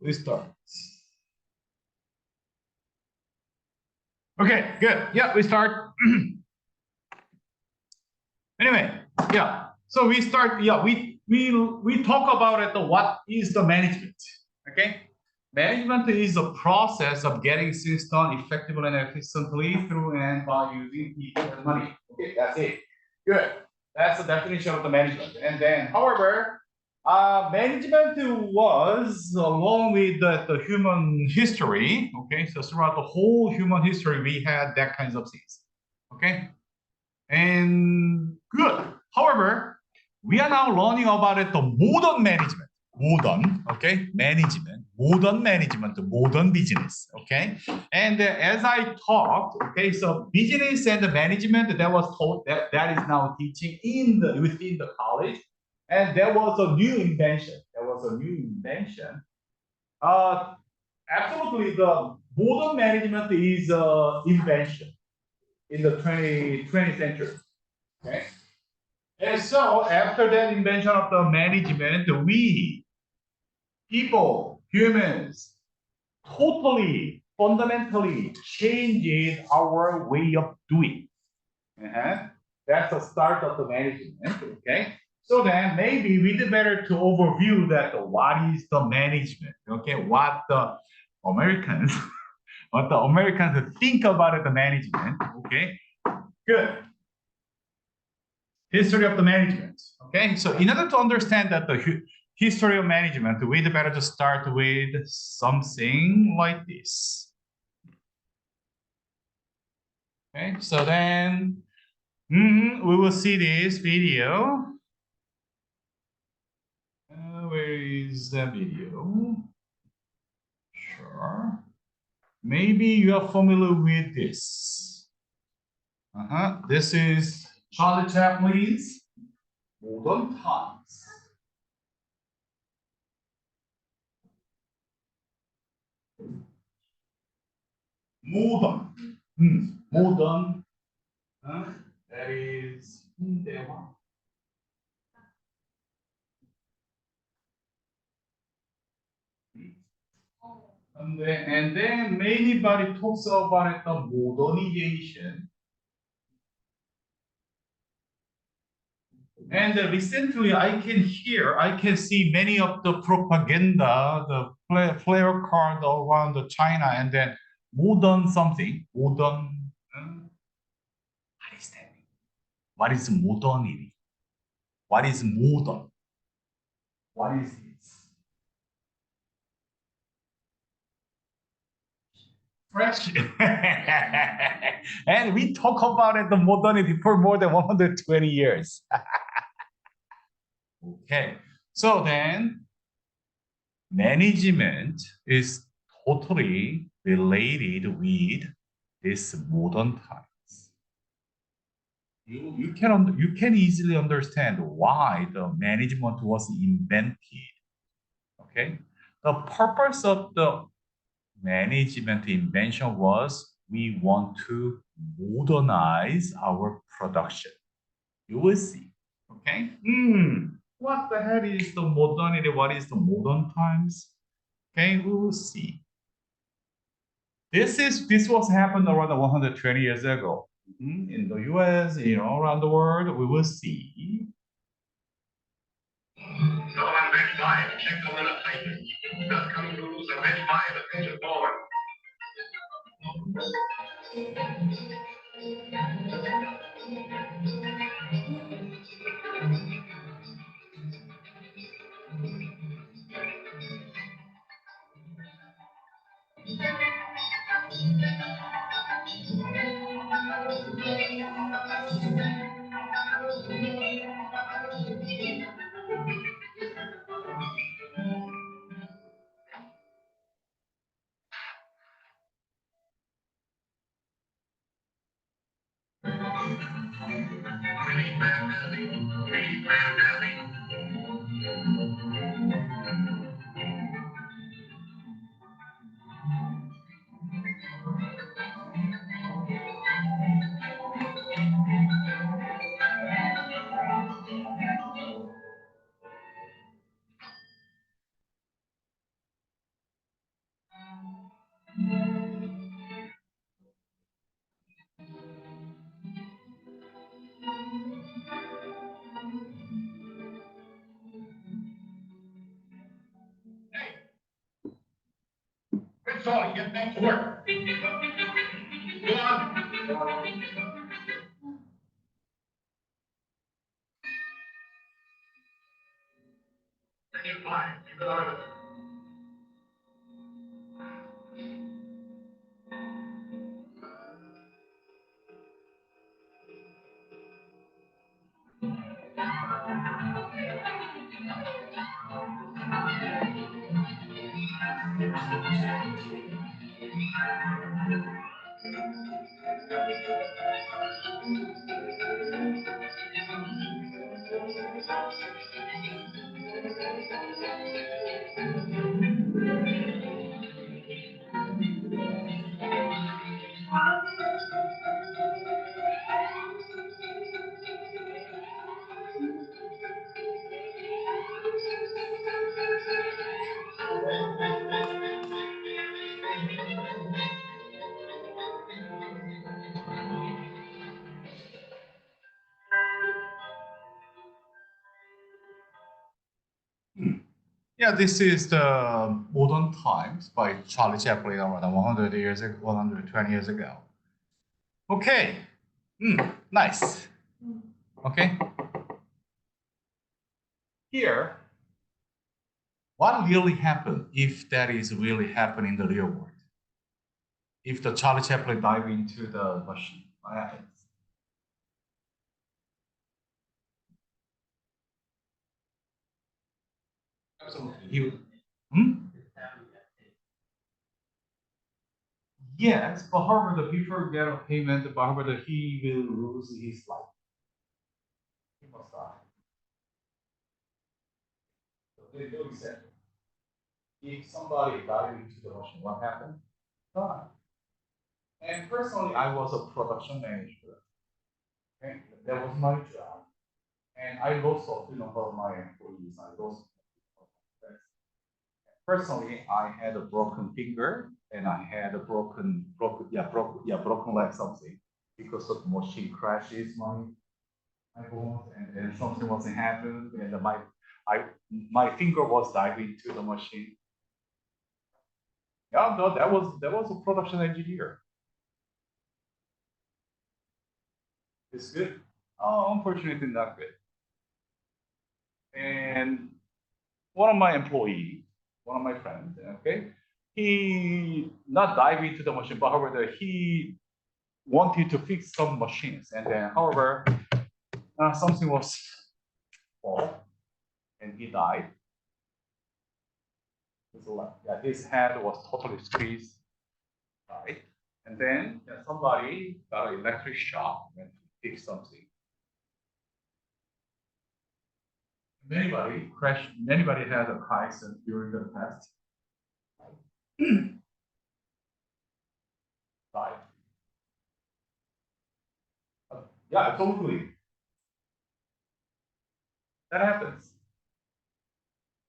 we start. Okay, good. Yeah, we start. Anyway, yeah. So we start. Yeah, we talk about it. What is the management? Okay, management is a process of getting things done effectively and efficiently through and by using people and money. Okay, that's it. Good. That's the definition of the management. And then, however, management was along with the human history. Okay, so throughout the whole human history, we had that kinds of things. Okay, and good. However, we are now learning about it, the modern management. Modern, okay, management, the modern business, okay. And as I talked, okay, so business and the management that was taught that is now teaching within the college, and there was a new invention. Uh, Absolutely, the modern management is invention in the 20th century. Okay. And so after that invention of the management, we people, humans, totally, fundamentally changed our way of doing. That's the start of the management. Okay. So then maybe we did better to overview that what is the management. Okay, what the Americans think about the management. Okay, good. History of the management. Okay, so in order to understand that the history of management, we'd better to start with something like this. Okay, so then we will see this video. Where is the video? Sure. Maybe you are familiar with this. This is Charlie Chaplin's Modern Times. Modern. Modern. That is and then anybody talks about it, the modernization. And recently I can see many of the propaganda, the flare card around China, and then modern something, modern. What is that? What is modernity? What is modern? What is this? Fresh. And we talk about it, the modernity for more than 120 years. Okay, so then management is totally related with this modern times. You can easily understand why the management was invented. Okay, the purpose of the management invention was we want to modernize our production. You will see. Okay. What the hell is the modernity? What is the modern times? Okay, we will see. This was happened around 120 years ago in the U.S. Around the world. We will see. No on red 5. Check the limit tightness. Just coming to lose a red 5 attention forward. Charlie, get back to work. Go on. You're fine. Yeah, this is the Modern Times by Charlie Chaplin around 100 years ago, 120 years ago. Okay, nice. Okay. Here, what really happened if that is really happening in the real world? If the Charlie Chaplin dive into the machine, what happens? Absolutely. Yes, but however, the people get a payment, but however, he will lose his life. He must die. So they do exactly. If somebody died into the machine, what happened? Die. And personally, I was a production manager. Okay? That was my job. And I lost a number of my employees. I lost personally, I had a broken finger and I had a broken leg something because of machine crashes my bones and then something wasn't happened and my finger was diving to the machine. Yeah, no, that was a production engineer. It's good. Oh, unfortunately, not good. And one of my employees, one of my friends, okay, he not dive into the machine, but however, he wanted to fix some machines, and then however, something was fall, and he died. Yeah, his head was totally squeezed, right? And then somebody got an electric shock and fix something. Anybody had a accident during the past? Died. Yeah, absolutely. That happens.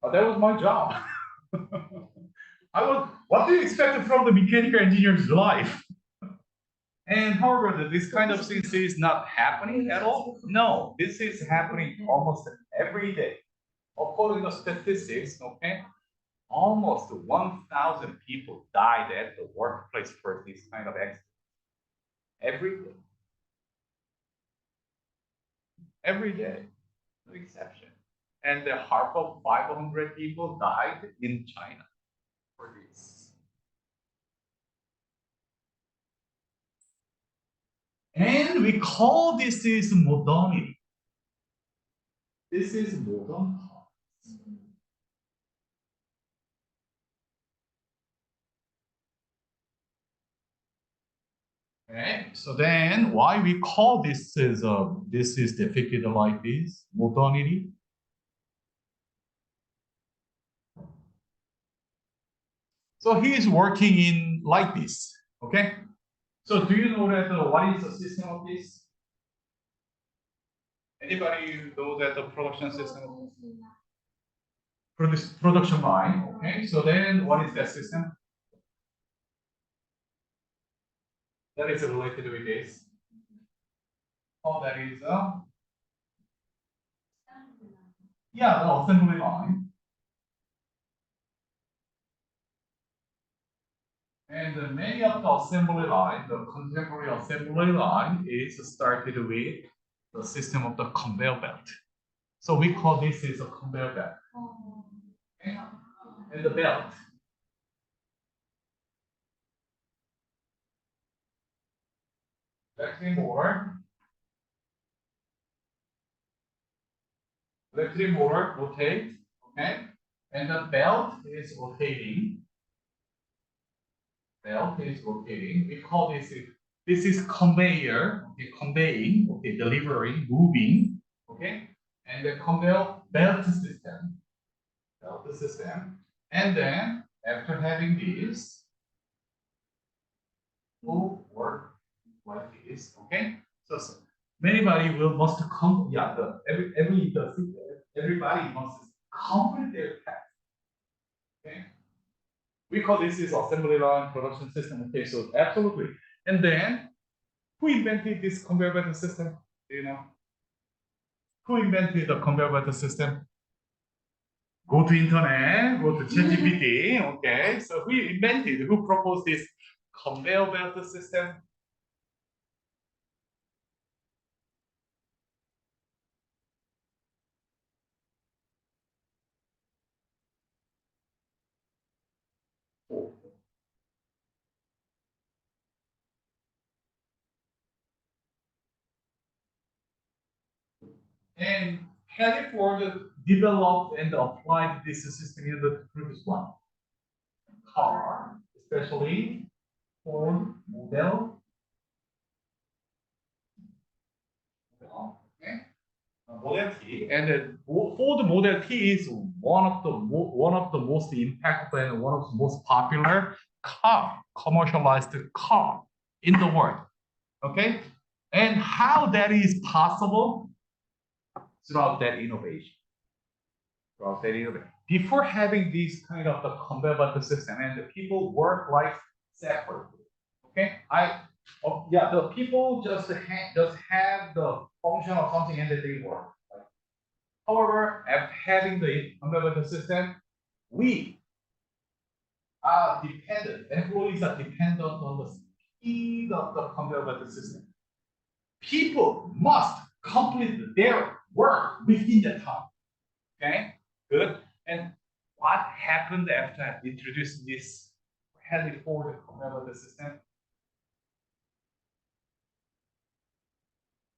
But that was my job. What do you expect from the mechanical engineer's life? And however, this kind of things is not happening at all. No, this is happening almost every day. According to statistics, okay, almost 1,000 people died at the workplace for this kind of accident. Every day. Every day. No exception. And the half of 500 people died in China for this. And we call this is modernity. This is modern times. Okay, so then why we call this is depicted like this modernity? So he is working in like this. Okay. So do you know that what is the system of this? Anybody know that the production system? Production line. Okay. So then what is that system? That is related with this. Oh, that is yeah, the assembly line. And many of the assembly line, the contemporary assembly line is started with the system of the conveyor belt. So we call this is a conveyor belt. Okay? And the belt. Electric motor rotate, okay? And the belt is rotating. Belt is rotating. We call this is conveyor, okay, conveying, okay, delivering, moving, okay? And the conveyor belt system. And then after having this, will work like this, okay? So everybody must come. Yeah, everybody must complete their task. Okay. We call this is assembly line production system. Okay, so absolutely. And then who invented this conveyor belt system? Do you know? Who invented the conveyor belt system? Go to internet, go to ChatGPT. Okay, so who proposed this conveyor belt system? And Henry Ford developed and applied this system in the previous one. Car, especially Ford model. Okay. Model T, and Ford Model T is one of the most impactful and one of the most popular commercialized car in the world. Okay, and how that is possible throughout that innovation. Before having this kind of the conveyor belt system, and the people work like separately. Okay, the people just have the function of something and then they work. However, after having the conveyor belt system, we are dependent. Employees are dependent on the speed of the conveyor belt system. People must complete their work within the time. Okay, good. And what happened after introducing this Henry Ford conveyor belt system?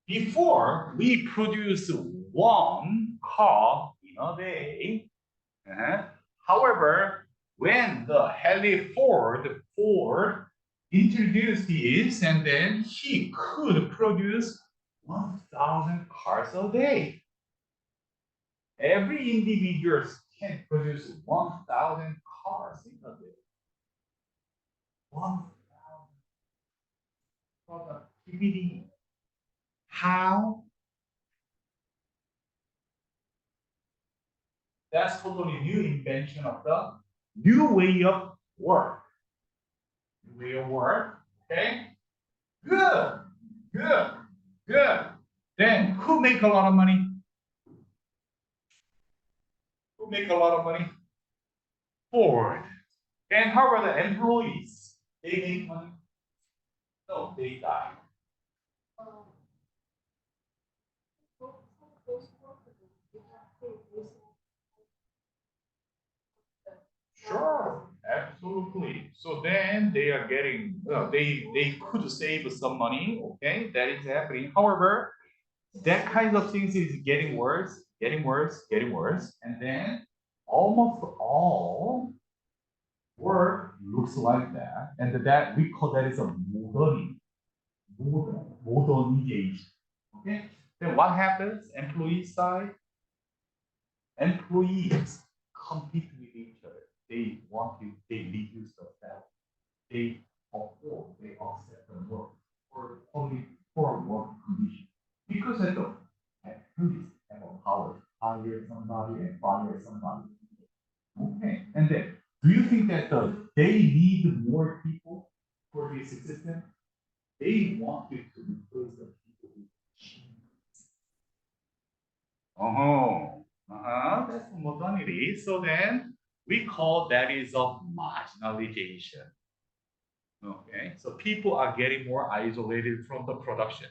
Before we produce one car in a day. However, when the Henry Ford introduced this, and then he could produce 1,000 cars a day. Every individual can produce 1,000 cars in a day. 1,000 productivity. How? That's totally new invention of the new way of work. New way of work. Okay. Good. Good. Good. Then who make a lot of money? Who make a lot of money? Ford. And how about the employees? They make money? No, they die. Sure, absolutely. So then they are getting, they could save some money. Okay, that is happening. However, that kind of things is getting worse, getting worse, getting worse, and then almost all work looks like that, and that we call that is a modernization. Okay, then what happens? Employee side, employees compete with each other. They reduce the salary. They offset the work for only for work condition. Because at least have a power, hire somebody and fire somebody. Okay, and then do you think that they need more people for this system? They wanted to replace the people with machines. That's modernity. So then we call that is a marginalization. Okay, so people are getting more isolated from the production.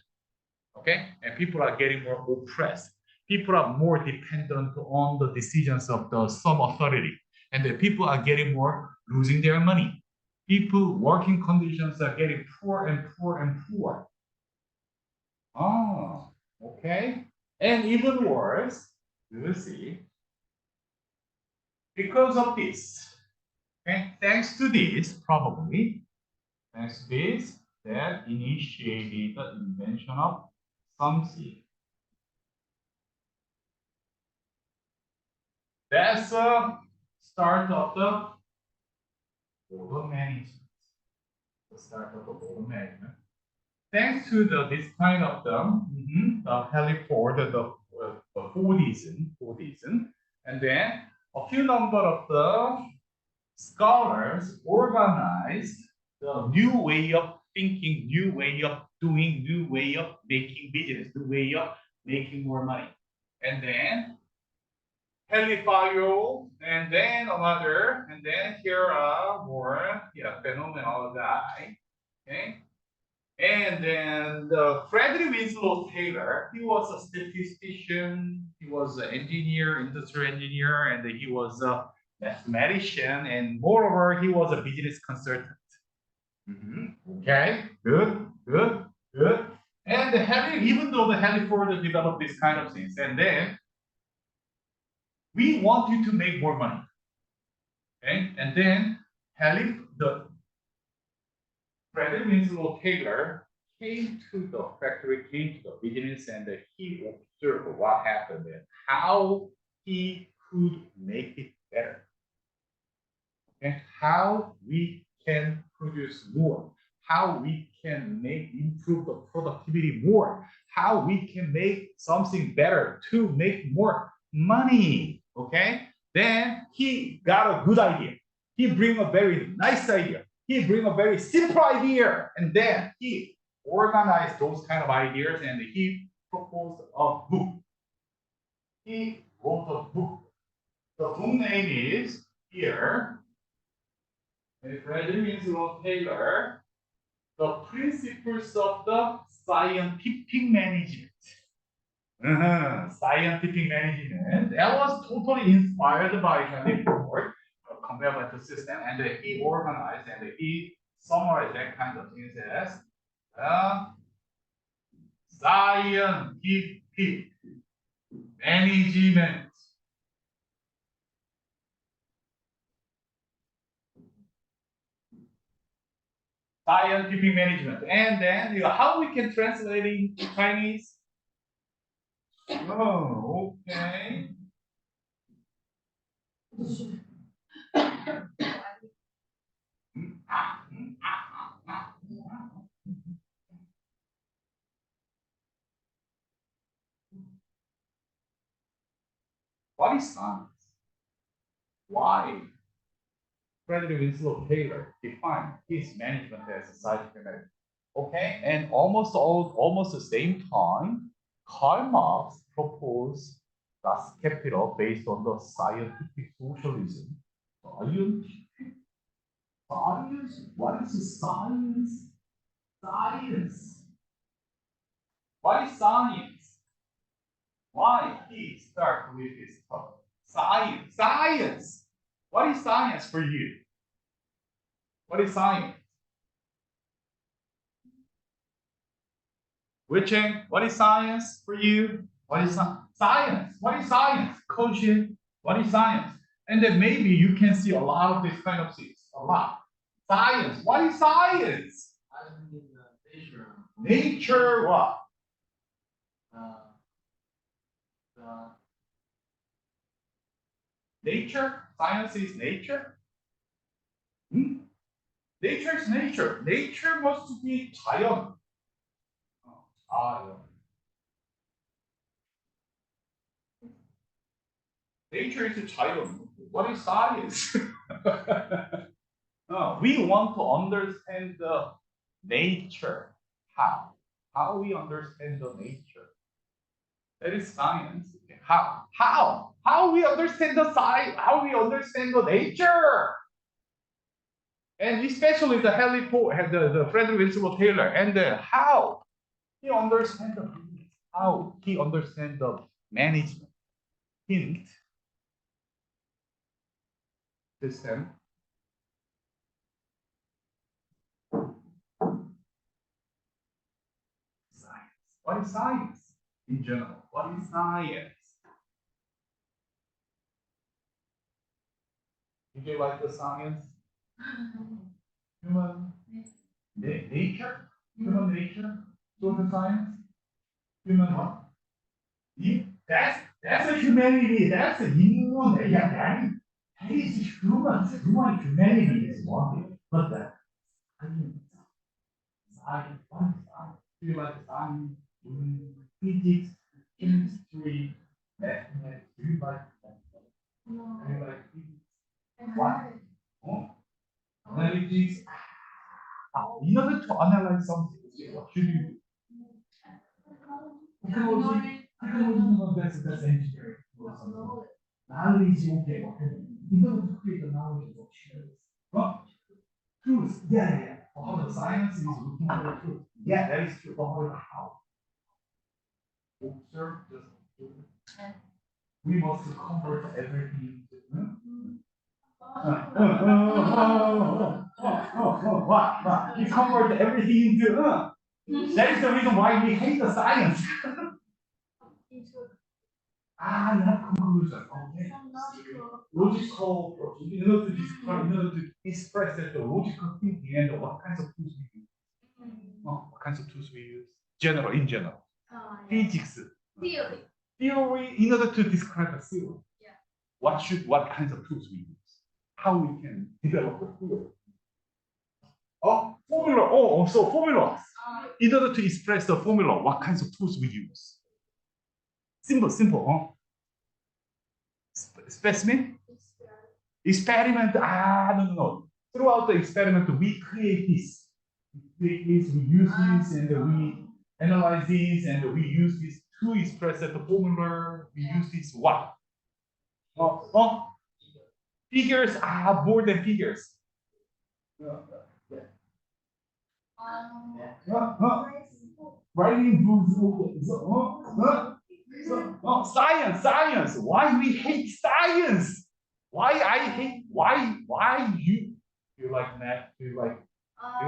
Okay, and people are getting more oppressed. People are more dependent on the decisions of the some authority, and the people are getting more losing their money. People working conditions are getting poor and poor and poor. Oh, okay. And even worse, you will see, because of this, okay, thanks to this, probably, thanks to this, that initiated the invention of something. That's a start of the order management. The start of the order management. Thanks to this kind of the heliport, the Fordism, and then a few number of the scholars organized the new way of thinking, new way of doing, new way of making business, new way of making more money. And then Helifio, and then another, and then here are more phenomenal guy. Okay. And then Frederick Winslow Taylor, he was a statistician, he was an engineer, industrial engineer, and he was a mathematician, and moreover, he was a business consultant. Okay, good, good, good. And even though the Haliford developed this kind of things, and then we want you to make more money. Okay, and then Frederick Winslow Taylor came to the factory, came to the business, and he observed what happened and how he could make it better. Okay, how we can produce more, how we can improve the productivity more, how we can make something better to make more money. Okay, then he got a good idea. He bring a very nice idea. He bring a very simple idea, and then he organized those kind of ideas, and he proposed a book. He wrote a book. The book name is here. Frederick Winslow Taylor, The Principles of the Scientific Management. Scientific management. That was totally inspired by Henry Ford, conveyor system, and he organized and he summarized that kind of things as scientific management. Scientific management. And then how we can translate it into Chinese? Oh, okay. What is science? Why? Frederick Winslow Taylor defined his management as a scientific management. Okay, and almost the same time, Karl Marx proposed Das Kapital based on the scientific socialism. Science? What is science? Science. What is science? Why he start with this topic? Science. Science. What is science for you? What is science? Wicheng, what is science for you? What is science? What is science? Coaching, what is science? And then maybe you can see a lot of this kind of things. A lot. Science. What is science? I mean, nature. Nature what? Nature? Science is nature? Nature is nature. Nature must be 자연. Nature is 자연. What is science? We want to understand the nature. How? How we understand the nature? That is science. How? How? How we understand the science? How we understand the nature? And especially the Henry Ford, the Frederick Winslow Taylor, and how he understands the business, how he understands the management. Hint system. Science. What is science in general? What is science? Did you like the science? Human nature? Human nature? Social science? Human what? That's a humanity. That's a human. Yeah, that is human. Human humanity is one thing, but the science, what is science? Do you like science? Physics, chemistry, mathematics? Do you like mathematics? No. Do you like physics? What? Oh, analytics. In order to analyze something, what should you do? Technology, that's engineering. Knowledge, okay, in order to create the knowledge of truth. What? Truth, yeah. How the science is looking for the truth. Yeah, that is true. But how? Observe the truth. We must convert everything to what? We convert everything into That is the reason why we hate the science. You have conclusion. Okay. Logical approach. In order to describe, in order to express that the logical thinking and what kinds of tools we use. What kinds of tools we use? In general. Physics. Theory. Theory, in order to describe a theory. Yeah. What kinds of tools we use? How we can develop a theory. Formula. So formulas. In order to express the formula, what kinds of tools we use? Simple. Specimen? Experiment. No. Throughout the experiment, we create this. We use this, and we analyze this, and we use this to express the formula. We use this what? Figures are more than figures. Writing books. Science. Why we hate science? Why you like math? Do you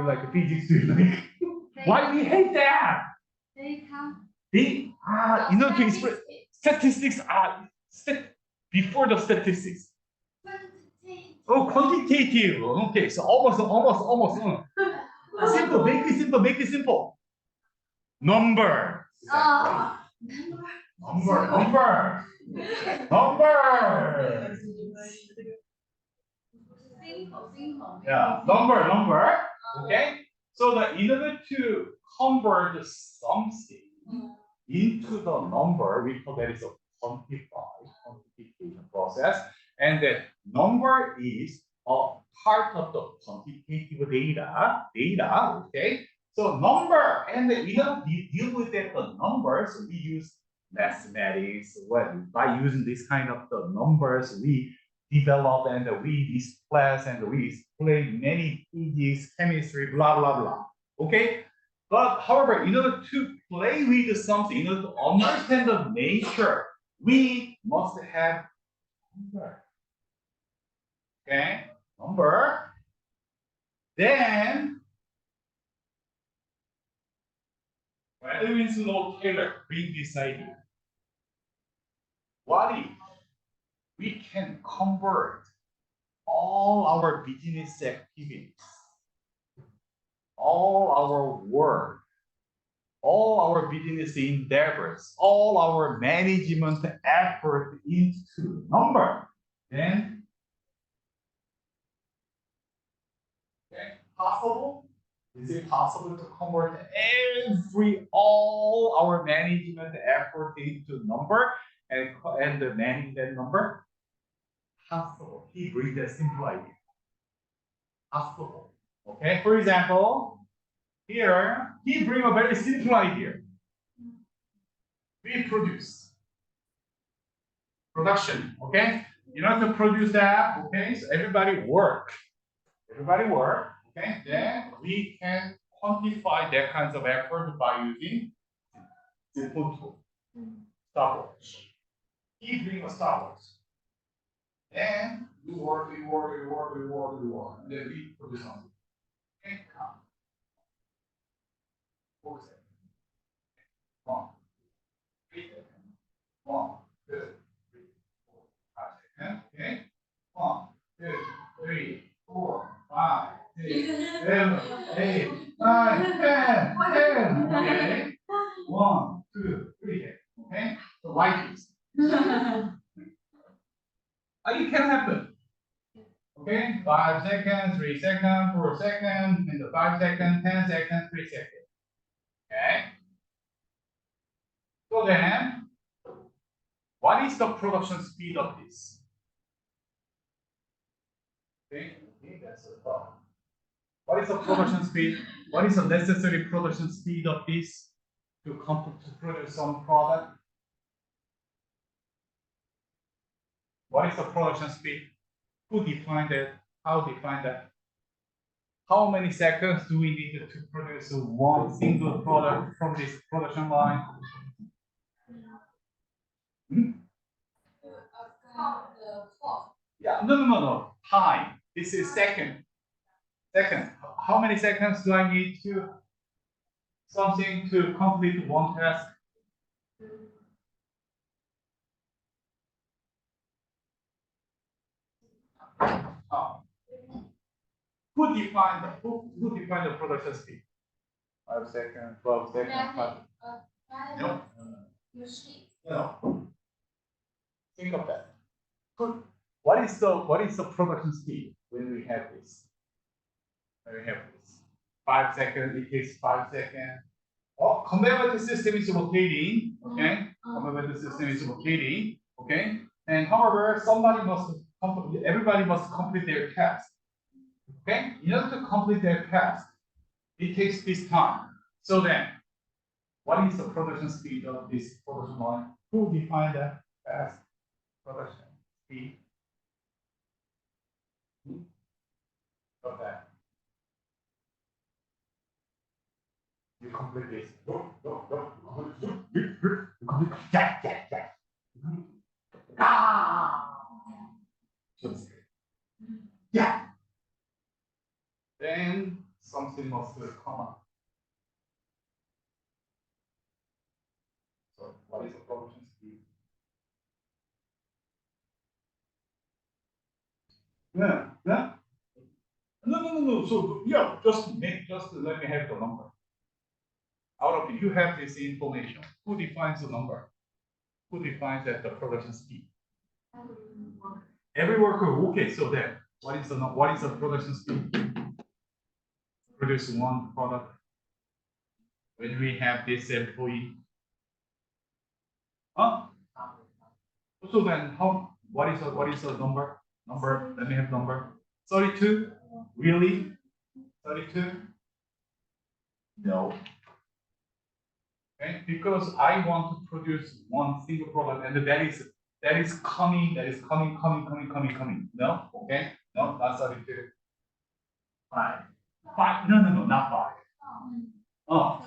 like physics? Do you like why we hate that? To express statistics are before the statistics. Quantitative. Okay, so almost. Simple. Make it simple. Number. Number. Yeah, number. Okay. So in order to convert something into the number, we call that is a quantification process, and that number is a part of the quantitative data. Okay. So number, and in order to deal with that, the numbers, we use mathematics. By using this kind of the numbers, we develop and we display many physics, chemistry, blah blah blah. Okay, but however, in order to play with something, in order to understand the nature, we must have number. Okay, number. Then Winslow Taylor bring this idea. What if we can convert all our business activities, all our work, all our business endeavors, all our management effort into number? Then, possible? Is it possible to convert all our management effort into number and manage that number? Possible. He brings a simple idea. Possible. Okay. For example, here he brings a very simple idea. We production. Okay. You know to produce that. Okay. So everybody work. Everybody work, okay? Then we can quantify that kinds of effort by using simple tool. Stopwatch. Keep doing a stopwatch. And we work. And then we produce something. Okay, count. 4 seconds. 1, 3 seconds. 1, 2, 3, 4, 5 seconds. Okay. 1, 2, 3, 4, 5, 6, 7, 8, 9, 10. Okay. 1, 2, 3. Okay. So like this. It can happen. Okay. 5 seconds, 3 seconds, 4 seconds, and the 5 seconds, 10 seconds, 3 seconds. Okay. So then, what is the production speed of this? Okay, that's the problem. What is the production speed? What is the necessary production speed of this to produce some product? What is the production speed? Who defined that? How defined that? How many seconds do we need to produce one single product from this production line? Yeah, no. Time. This is second. Second. How many seconds do I need to something to complete one task? Oh. Who defined the production speed? 5 seconds, 12 seconds, 5. No. No. Think of that. What is the production speed when we have this? When we have this. 5 seconds, it takes 5 seconds. Oh, conveyor system is rotating, okay? Conveyor system is rotating, okay? And however, everybody must complete their task. Okay? In order to complete their task, it takes this time. So then, what is the production speed of this production line? Who defined that as production speed? Of that. You complete this. Go. Yeah. Yeah. Then something must come up. So what is the production speed? No. So yeah, just let me have the number. Out of it, you have this information. Who defines the number? Who defines that the production speed? Every worker. Okay, so then what is the production speed? Produce one product when we have this employee. Huh? So then what is the number? Let me have number. 32? Really? 32? No. Okay, because I want to produce one single product and that is coming. No? Okay? No, not 32. 5. 5. No, not 5. Oh.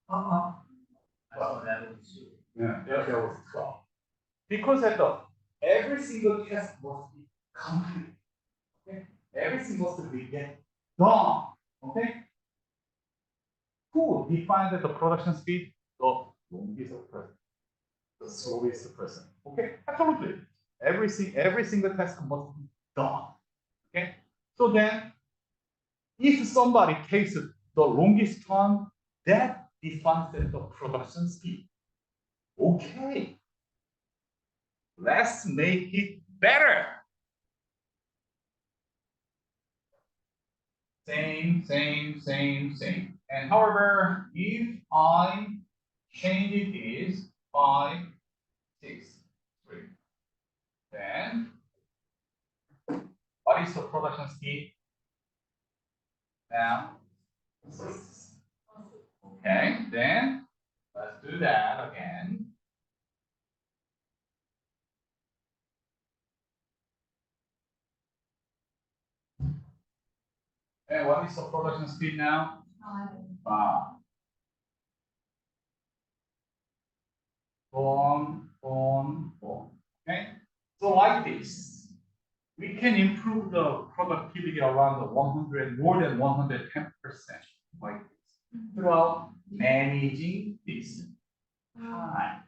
I saw that was Yeah, that was 12. Because every single task must be complete. Okay? Everything must be get done. Okay? Who defined the production speed? The longest person. The slowest person. Okay? Absolutely. Every single task must be done. Okay? So then, if somebody takes the longest time, that defines the production speed. Okay. Let's make it better. Same. And however, if I change this 5, 6, 3, then what is the production speed? Now, 6. Okay, then let's do that again. And what is the production speed now? 5. Boom. Okay. So like this, we can improve the productivity around the 100, more than 110%, like this, throughout managing this time.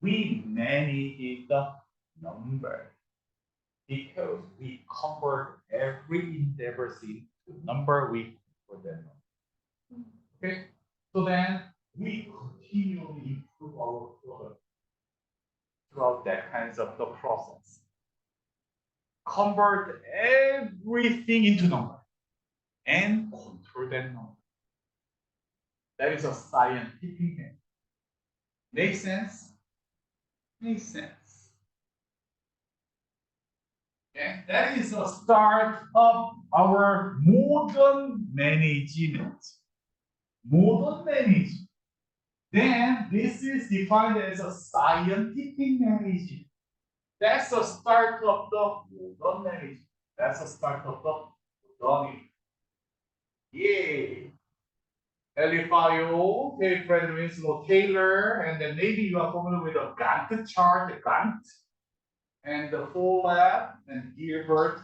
We manage the number because we convert every endeavor into number, we convert that number. Okay, so then we continually improve our product throughout that kinds of the process. Convert everything into number and control that number. That is a scientific thing. Make sense? Makes sense. Okay, that is the start of our modern management. Modern management. Then this is defined as a scientific management. That's the start of the modern management. That's the start of the modern. Yay! LFIO, okay, friend Winslow Taylor, and then maybe you are familiar with the Gantt chart, the Gantt, and the full lab, and Gilbert,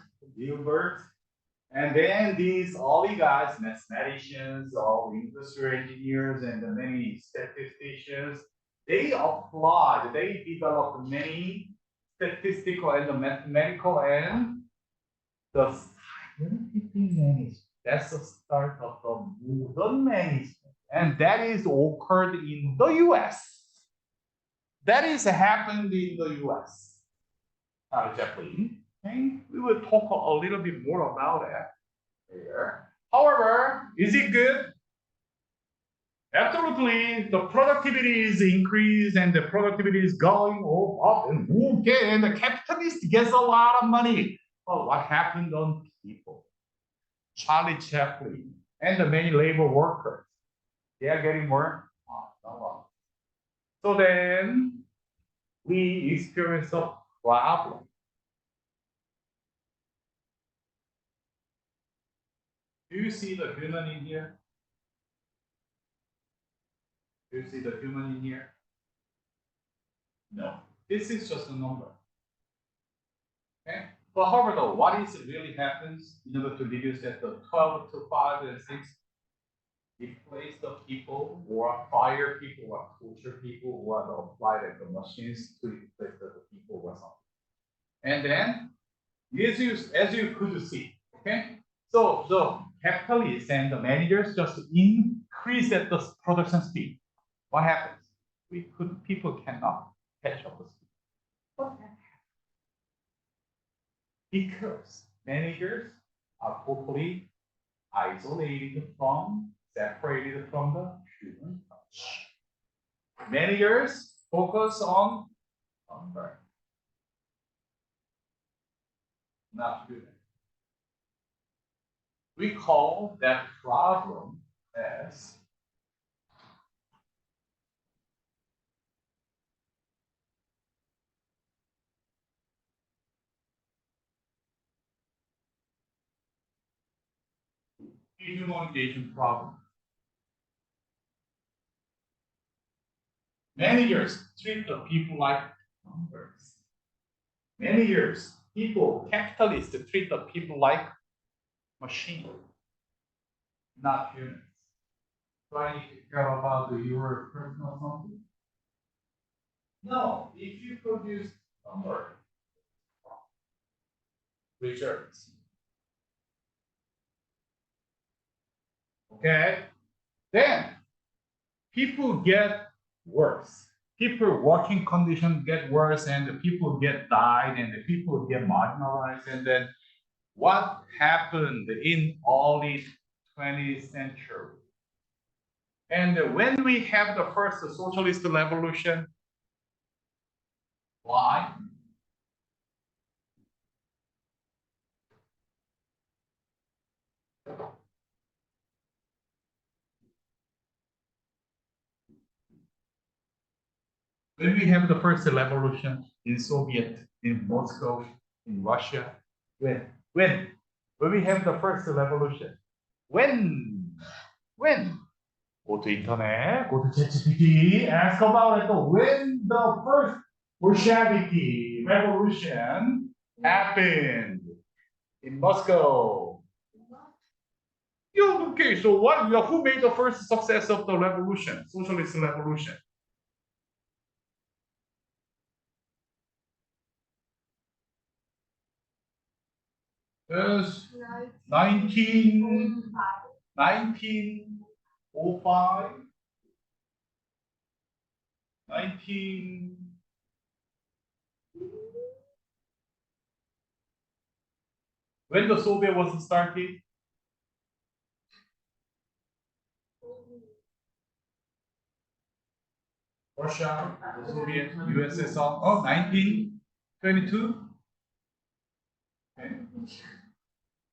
and then these early guys, mathematicians, all industrial engineers, and the many statisticians, they applied, they developed many statistical and the mathematical and the scientific management. That's the start of the modern management. And that is occurred in the US. That is happened in the US. Jeffrey. Okay? We will talk a little bit more about that there. However, is it good? Absolutely. The productivity is increased and the productivity is going up and okay, and the capitalist gets a lot of money. Well, what happened on people? Charlie Chaplin and the many labor workers, they are getting more. So then we experience a problem. Do you see the human in here? Do you see the human in here? No. This is just a number. Okay? But however, though, what is really happens in order to reduce that the 12 to 5 and 6? Replace the people or fire people or torture people who are applied at the machines to replace the people or something. And then, as you could see, okay? So the capitalists and the managers just increase at the production speed. What happens? People cannot catch up the speed. What happens? Because managers are totally isolated from, separated from the human touch. Managers focus on number, not human. We call that problem as dehumanization problem. Managers treat the people like numbers. Managers, people, capitalists treat the people like machines, not humans. Do I need to care about your personal something? No, if you produce number, results. Okay, then people get worse. People working conditions get worse, and the people get died, and the people get marginalized. And then what happened in early 20th century? And when we have the first socialist revolution, why? When we have the first revolution in Soviet, in Moscow, in Russia, when When we have the first revolution. When? Go to internet, go to ChatGPT, ask about it. When the first Bolshevik revolution happened in Moscow. Yeah, okay, so who made the first success of the revolution, socialist revolution? Yes, 1905, 19. When the Soviet was started? Russia, the Soviet, USSR, 1922.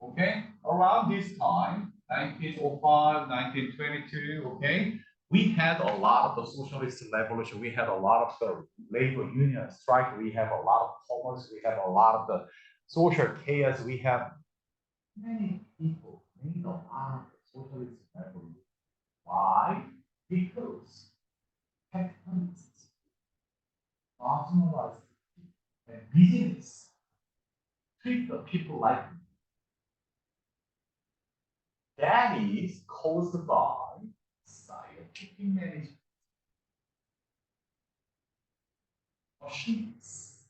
Okay, around this time, 1905, 1922, okay, we had a lot of the socialist revolution. We had a lot of the labor union strike. We have a lot of commerce. We have a lot of the social chaos. We have many people made a lot of socialist revolution. Why? Because capitalists, nationalized, and business treat the people like that is caused by scientific management machines.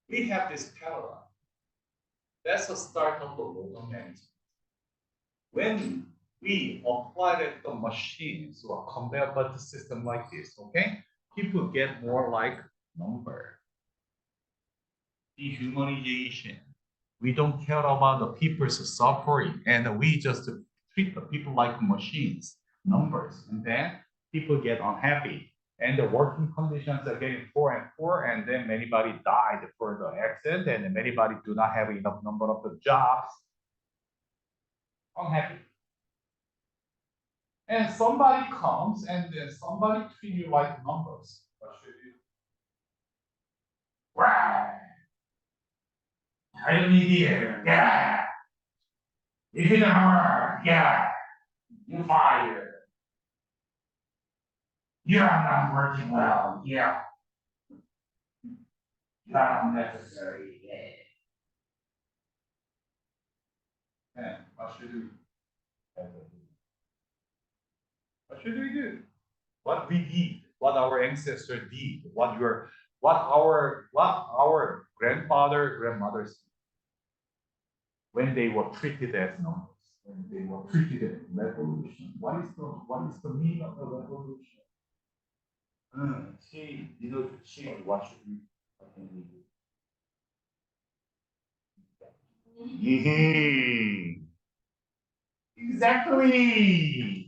We have this paradigm. That's the start of the modern management. When we apply the machines or conveyor belt system like this, okay, people get more like number. Dehumanization. We don't care about the people's suffering, and we just treat the people like machines, numbers, and then people get unhappy, and the working conditions are getting poor and poor, and then many body died for the accident, and many body do not have enough number of the jobs. Unhappy. And somebody comes and then somebody treat you like numbers. What should you do? Wow. I don't need you. Yeah. If you don't work, yeah. You fired. You're not working well. Yeah. Not unnecessary. Yeah. What should we do? What should we do? What we did, what our ancestors did, what our grandfather, grandmothers, when they were treated as numbers, when they were treated as revolution. What is the meaning of the revolution? Change, to change. What should we do? Yeah. Exactly.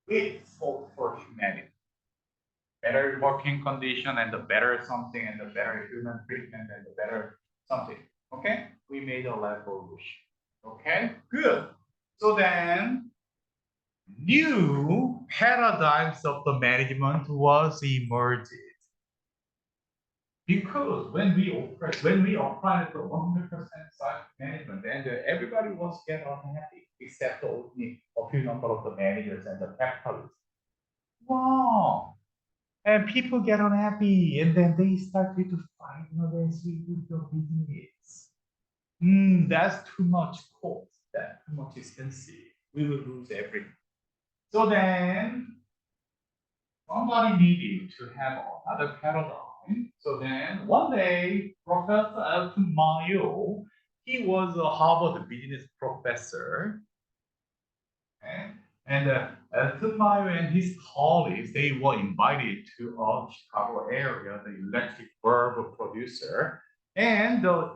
We fought for humanity. Better working condition and the better something and the better human treatment and the better something. Okay? We made a revolution. Okay? Good. So then new paradigms of the management was emerged. Because when we applied the 100% site management, and everybody was get unhappy except only a few number of the managers and the capitalists. Wow. And people get unhappy, and then they started to fight against your business. That's too much cost. That's too much expensive. We will lose everything. So then somebody needed to have another paradigm. So then one day, Professor Elton Mayo, he was a Harvard business professor. Okay? And Elton Mayo and his colleagues, they were invited to a Chicago area, the electric bulb producer. And the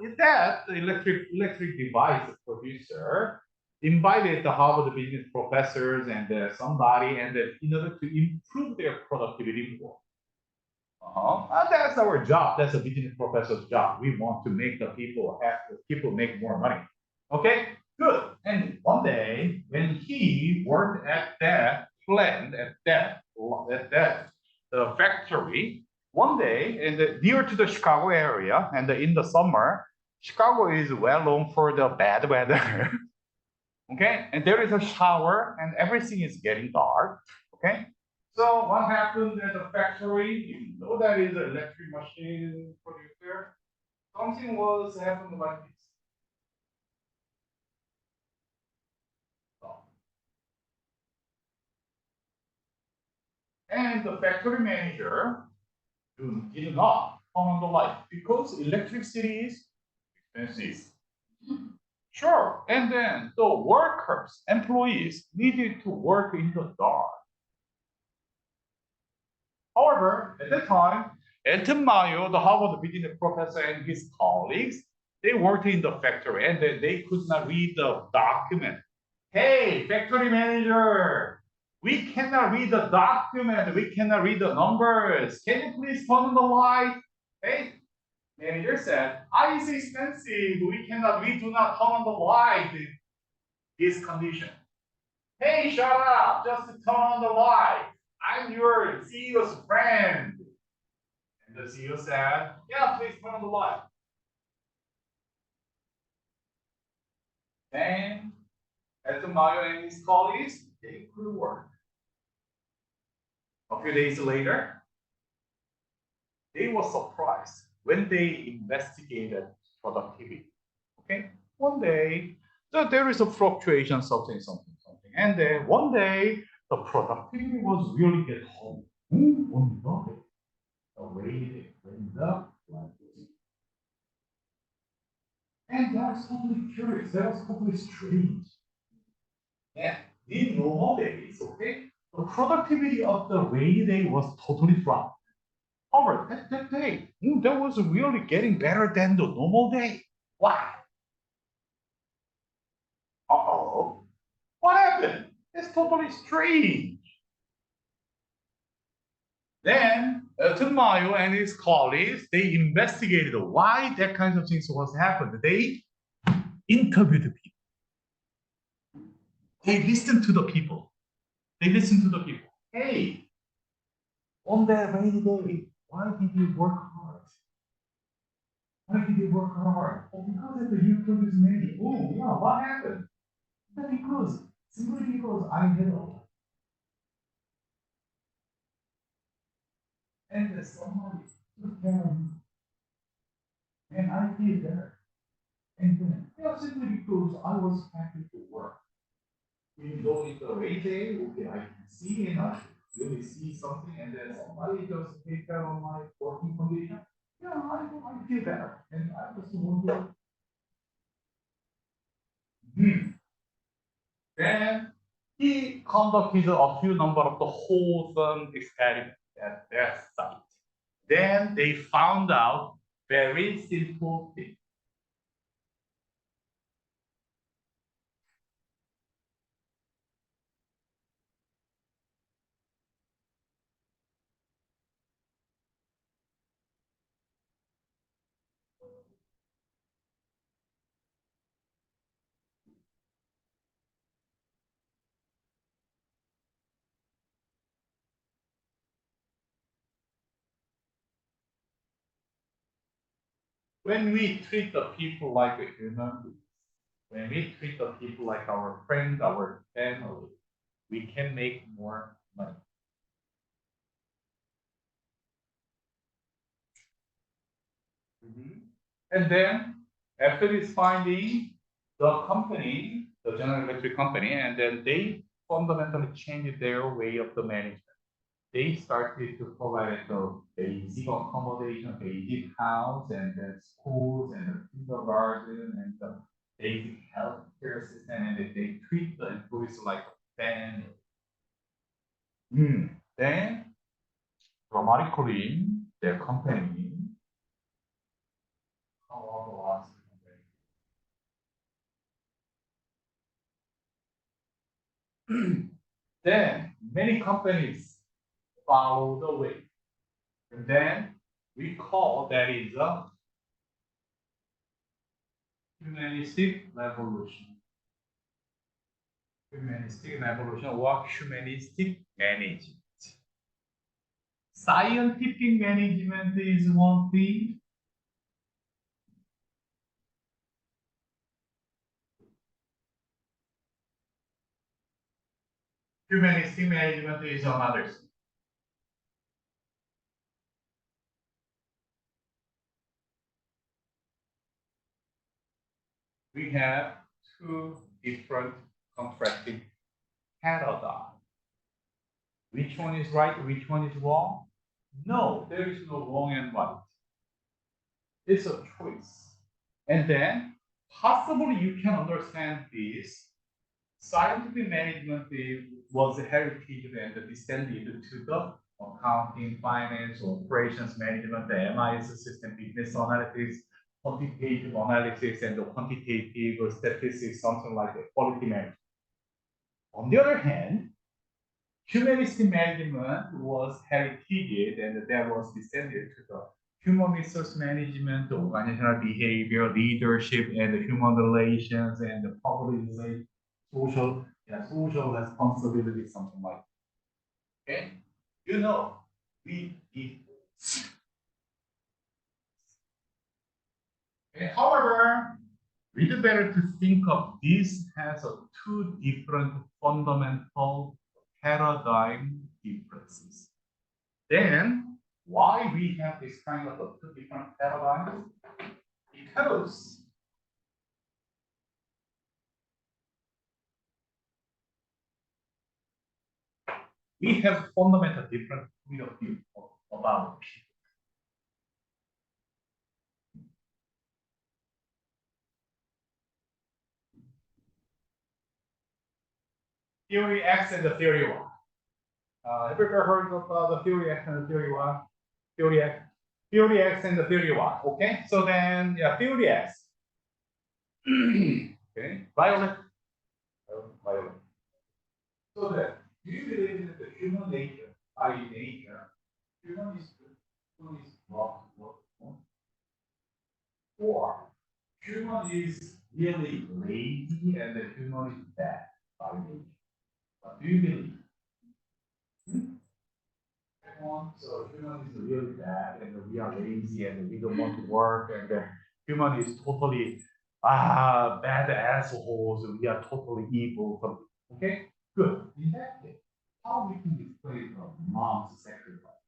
electric device producer invited the Harvard business professors and somebody, and in order to improve their productivity more. And that's our job. That's a business professor's job. We want to make the people make more money. Okay, good. And one day, when he worked at that plant, at that the factory, one day, near to the Chicago area, and in the summer, Chicago is well known for the bad weather. Okay, and there is a shower, and everything is getting dark. Okay, so what happened at the factory? You know that is an electric machine producer. Something was happened like this. And the factory manager did not turn on the light because electricity is expensive. Sure. And then the workers, employees needed to work in the dark. However, at that time, Elton Mayo, the Harvard business professor, and his colleagues, they worked in the factory and they could not read the document. Hey, factory manager, we cannot read the document. We cannot read the numbers. Can you please turn on the light? Hey, manager said, it's expensive. We do not turn on the light in this condition. Hey, shut up. Just turn on the light. I'm your CEO's friend. And the CEO said, yeah, please turn on the light. Then, Elton Mayo and his colleagues, they could work. A few days later, they were surprised when they investigated productivity. Okay, one day there is a fluctuation, something. And then one day the productivity was really get home. One day, the way it went up like this. And that was totally curious, that was totally strange. And in normal days, okay, the productivity of the rainy day was totally flat. However, that day, that was really getting better than the normal day. Why? Uh-oh. What happened? It's totally strange. Then Elton Mayo and his colleagues, they investigated why that kind of things was happened. They interviewed the people. They listened to the people. Hey, on that rainy day, why did you work hard? Oh, because of the YouTube is many. Oh, yeah, what happened? Simply because I had a and somebody took care of me, and I feel better. And then, simply because I was happy to work. Even though it's a rainy day, okay, I can see and I really see something, and then somebody just take care of my working condition. Yeah, I feel better, and I just want to. Then he conducted a few number of the wholesome experiments at their site. Then they found out very simple thing. When we treat the people like a human being, when we treat the people like our friend, our family, we can make more money. And then after this finding, the company, the General Electric company, and then they fundamentally changed their way of the management. They started to provide the basic accommodation, basic house, and then schools, and the kindergarten, and the basic healthcare system, and they treat the employees like a family. Then, dramatically, their company, then many companies follow the way. And then we call that is a Humanistic revolution. Humanistic revolution or humanistic management. Scientific management is one thing. Humanistic management is another thing. We have two different contracting paradigms. Which one is right? Which one is wrong? No, there is no wrong and right. It's a choice. And then possibly you can understand this. Scientific management was a heritage and descended to the accounting, finance, operations management, the MIS system, business analytics, quantitative analysis, and the quantitative statistics, something like the quality management. On the other hand, humanistic management was heritage and that was descended to the human resource management, organizational behavior, leadership, and the human relations, and the public relations, social responsibility, something like that. Okay? You know, we okay, however, it's better to think of this as a two different fundamental paradigm differences. Then, why we have this kind of two different paradigms? Because we have fundamental different point of view about people. Theory X and the theory Y. Have you ever heard of the theory X and the theory Y? Theory X and the theory Y. Okay, so then, yeah, theory X. Okay, violet. Violet. So that you believe that the human nature, by nature, human is good, human is wrong, or human is really lazy and the human is bad by nature. What do you believe? So human is really bad and we are lazy and we don't want to work and the human is totally bad assholes and we are totally evil. Okay, good. In that case, how we can explain the mom's sacrifice?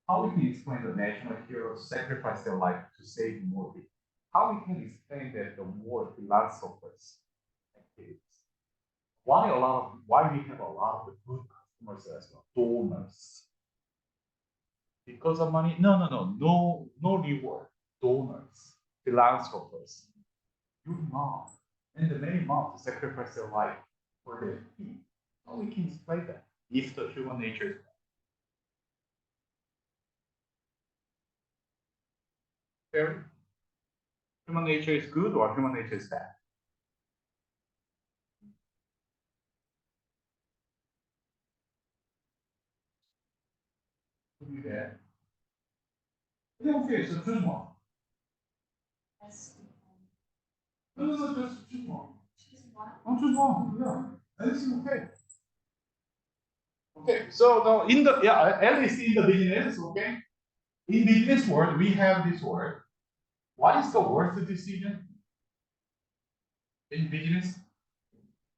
How we can explain the national heroes sacrifice their life to save more people? How we can explain that the more philanthropists activities? Why we have a lot of good customers as well, donors? Because of money? No reward. Donors, philanthropists, your mom, and the many moms sacrifice their life for their kids. How we can explain that if the human nature is fair? Human nature is good or human nature is bad? Yeah. Okay, so choose one. No, just choose one. I'll choose one. Yeah, everything okay. Okay, so now at least in the business, okay, in business world we have this word. What is the worst decision in business?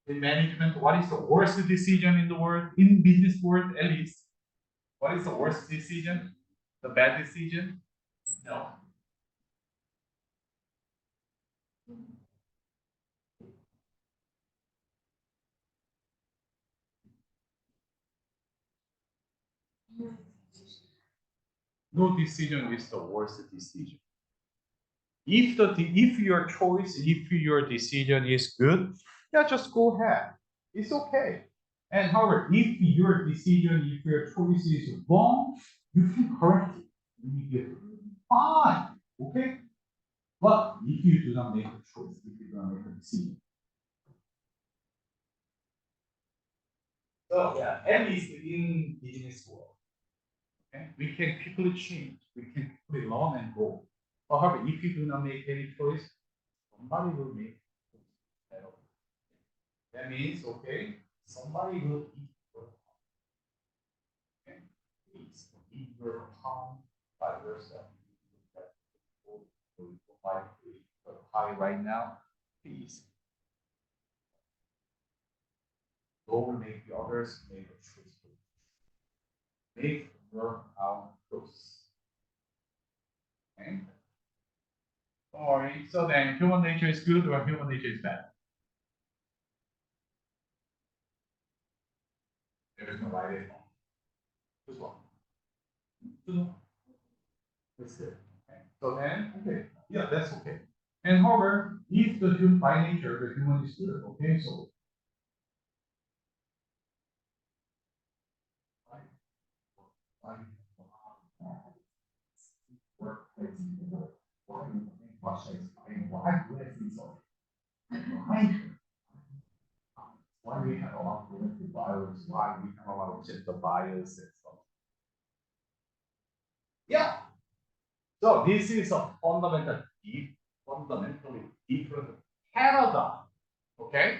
In management, what is the worst decision in the world? In business world, at least, what is the worst decision? The bad decision? No. No decision is the worst decision. If your choice, if your decision is good, yeah, just go ahead. It's okay. And however, if your decision, if your choice is wrong, you can correct it immediately. Fine. Okay? But if you do not make a choice, if you do not make a decision. So yeah, at least in business world, okay, we can quickly change, we can quickly learn and go. However, if you do not make any choice, somebody will make better. That means, okay, somebody will eat your palm. Okay? Please eat your palm by yourself. Provide the pie right now, please. Don't make the others make a choice. Make your own choice. Okay? Don't worry. So then, human nature is good or human nature is bad? There is no right and wrong. Choose one. Choose one. That's it. Okay. So then, okay, yeah, that's okay. And however, if the human by nature the human is good, okay, so why we have a lot of collective bias, why we have a lot of gender bias and stuff. Yeah. So this is a fundamentally different paradigm. Okay.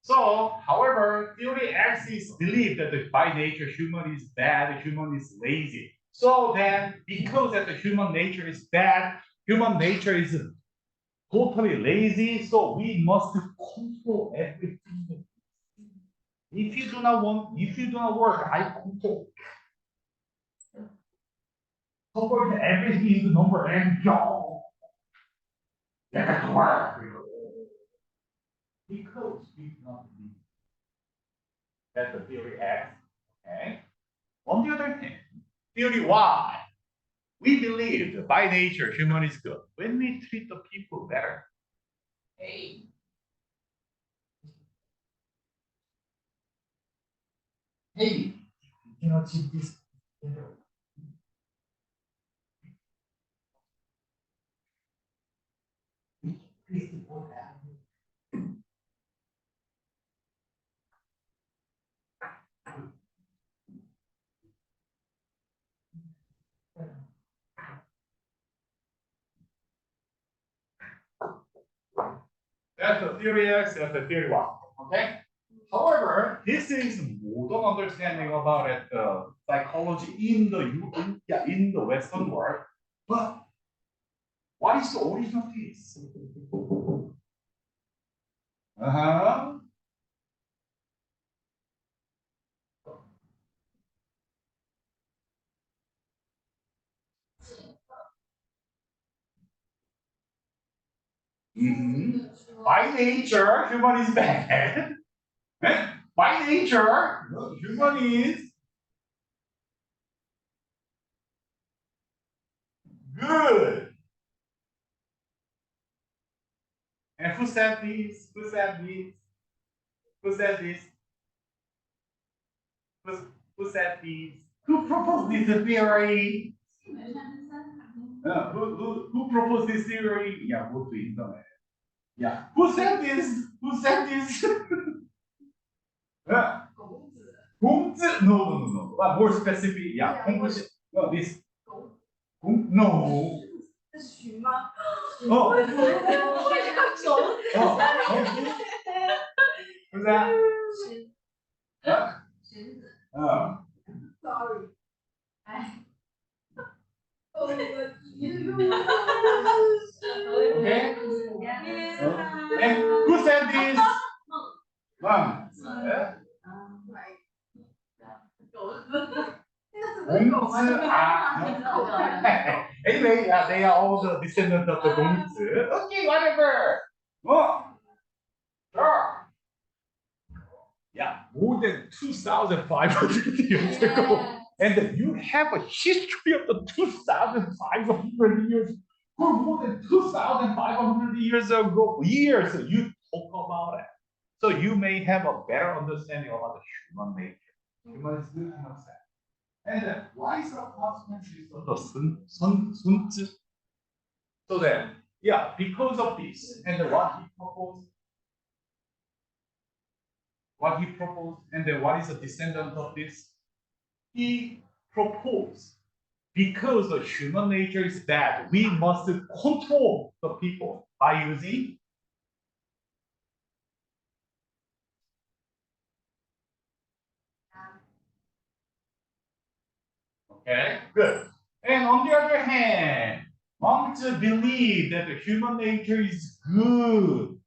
So, however, theory X is believed that by nature human is bad, human is lazy. So then, because that the human nature is bad, human nature is totally lazy, so we must control everything. If you do not work, I control. Convert everything into number and go. Get to work. Because we do not believe that the theory X, okay? On the other hand, theory Y, we believe that by nature human is good. When we treat the people better, hey, you cannot achieve this. That's the theory X, that's the theory Y. Okay? However, this is modern understanding about it, psychology in the Western world. But what is the original piece? Uh-huh. By nature, human is bad. By nature, human is good. And who said this? Who said this? Who said this? Who said this? Who proposed this theory? Who proposed this theory? Yeah, go to internet. Yeah. Who said this? Who said this? Gongzi? No. More specific. Yeah. Gongzi. No, this. No. 这是徐吗？ Oh. 我也要走。 Oh. Who's that? 荀子。 Oh. Sorry。哎。Okay. And who said this? Mom. Anyway, they are all the descendants of the Gongzi. Okay, whatever. Oh, sure. Yeah, more than 2,500 years ago. And you have a history of the 2,500 years. For more than 2,500 years ago, years you talk about it. So you may have a better understanding about the human nature. Human is good, human is bad. And why is the consequences of the Sun Tzu? So then, yeah, because of this, and what he proposed, and then what is the descendant of this? He proposed because the human nature is that we must control the people by using okay, good. And on the other hand, monks believe that the human nature is good.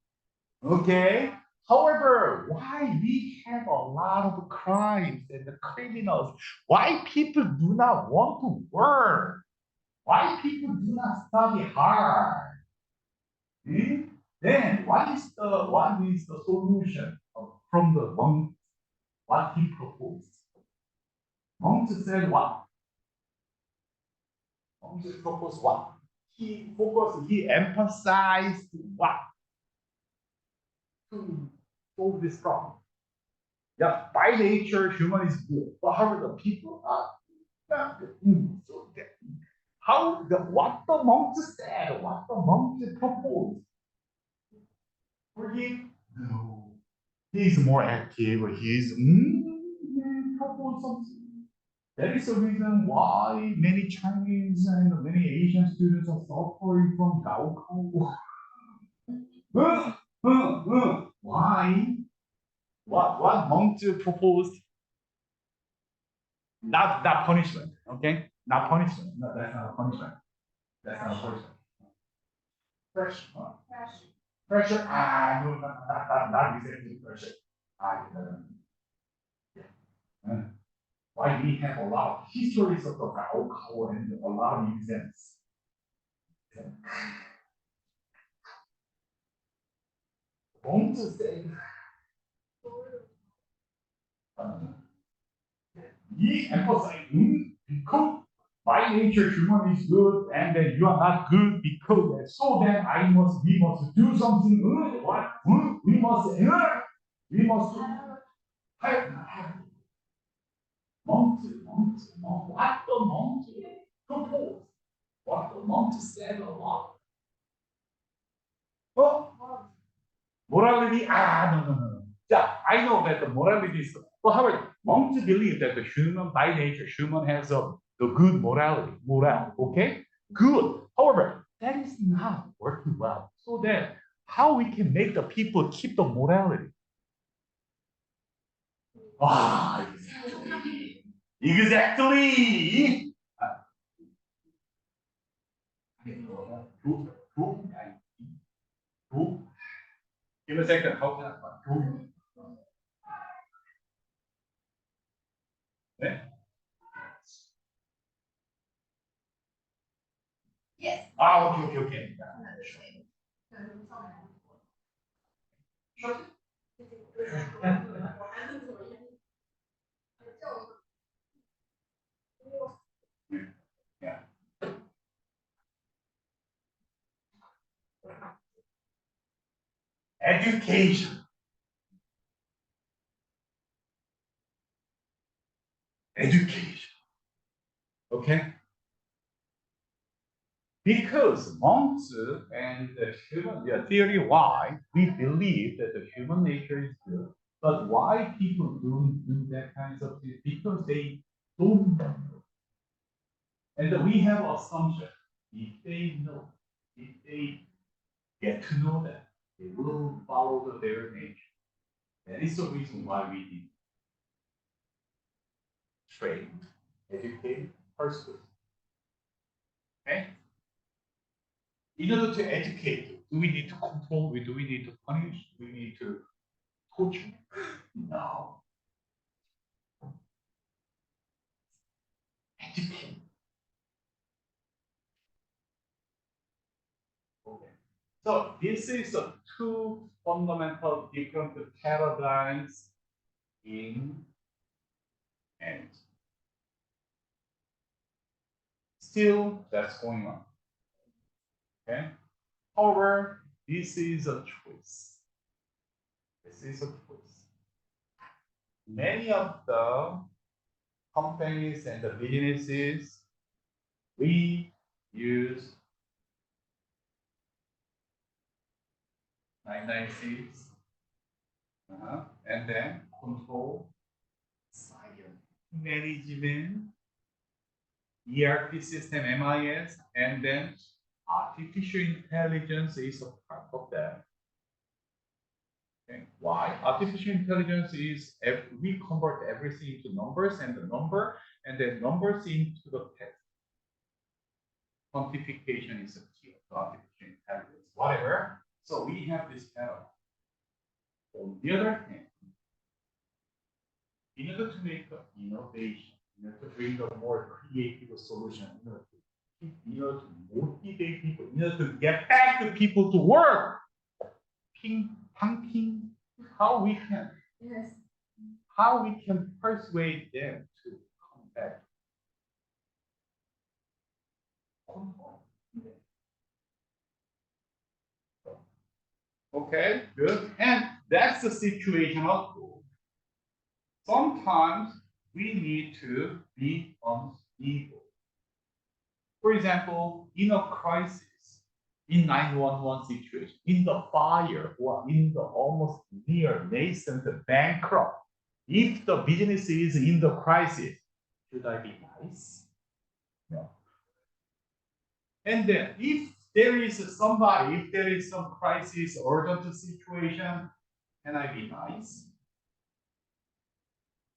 Okay. However, why we have a lot of crimes and the criminals? Why people do not want to work? Why people do not study hard? Hmm? Then what is the solution from the monk? What he proposed? Monk said what? Monk proposed what? He emphasized what? To solve this problem. Yeah, by nature, human is good. But however, the people are not good. So what the monks said, what the monks proposed. For him, no. He's more active. He proposed something. That is the reason why many Chinese and many Asian students are suffering from Gaokao. Why? What monks proposed? Not punishment, okay? Not punishment. No, that's not a punishment. That's not a punishment. Pressure. Pressure. No, not exactly pressure. Yeah. Why we have a lot of histories of the Gaokao and a lot of exams. Monks say, he emphasized, because by nature human is good and then you are not good because so then we must do something. What? We must help. Monks, what the monks proposed, what the monks said a lot. Oh, morality, no. Yeah, I know that the morality is, but however, monks believe that the human, by nature, human has the good morality, okay? Good. However, that is not working well. So then, how we can make the people keep the morality? Exactly. Exactly. Give a second. How can I? 네? Yes. 오케이. Yeah. Education. Okay? Because monks and the human theory why we believe that the human nature is good, but why people don't do that kind of thing? Because they don't know. And we have assumption. If they know, if they get to know that, they will follow their nature. That is the reason why we need train, educate, persuade. Okay? In order to educate, do we need to control? Do we need to punish? Do we need to torture? No. Educate. Okay. So this is the two fundamental different paradigms in and still that's going on. Okay. However, this is a choice. Many of the companies and the businesses, we use 996, and then control, science, management, ERP system, MIS, and then artificial intelligence is a part of that. Okay. Why? Artificial intelligence is we convert everything into numbers and the number, and then numbers into the text. Quantification is a key of artificial intelligence. Whatever. So we have this paradigm. On the other hand, in order to make an innovation, in order to bring a more creative solution, in order to motivate people, in order to get back the people to work, how we can Yes. how we can persuade them to come back. Okay, good. And that's the situation of growth. Sometimes we need to be unstable. For example, in a crisis, in 911 situation, in the fire, or in the almost near nascent bankrupt, if the business is in the crisis, should I be nice? No. And then if there is somebody, if there is some crisis, urgent situation, can I be nice?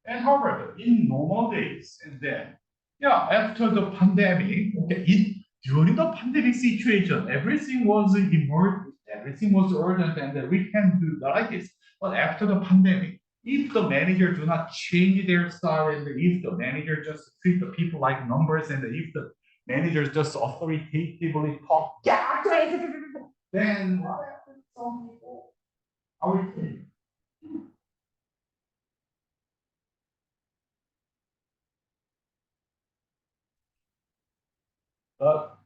And however, in normal days, and then, after the pandemic, okay, during the pandemic situation, everything was emergent, everything was urgent, and we can do like this. But after the pandemic, if the manager do not change their style, and if the manager just treat the people like numbers, and if the managers just authoritatively talk, then what happens? Some people are kidding. But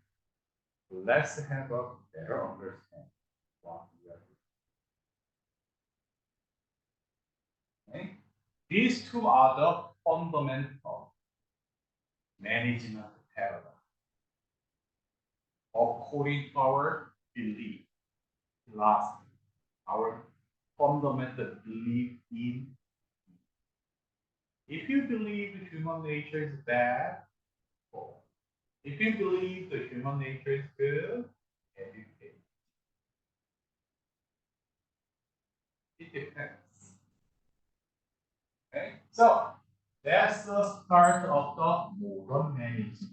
let's have a better understanding what we are doing. Okay? These two are the fundamental management paradigm according to our belief, philosophy, our fundamental belief in. If you believe human nature is bad, well, if you believe the human nature is good, educate. It depends. Okay, so that's the start of the modern management.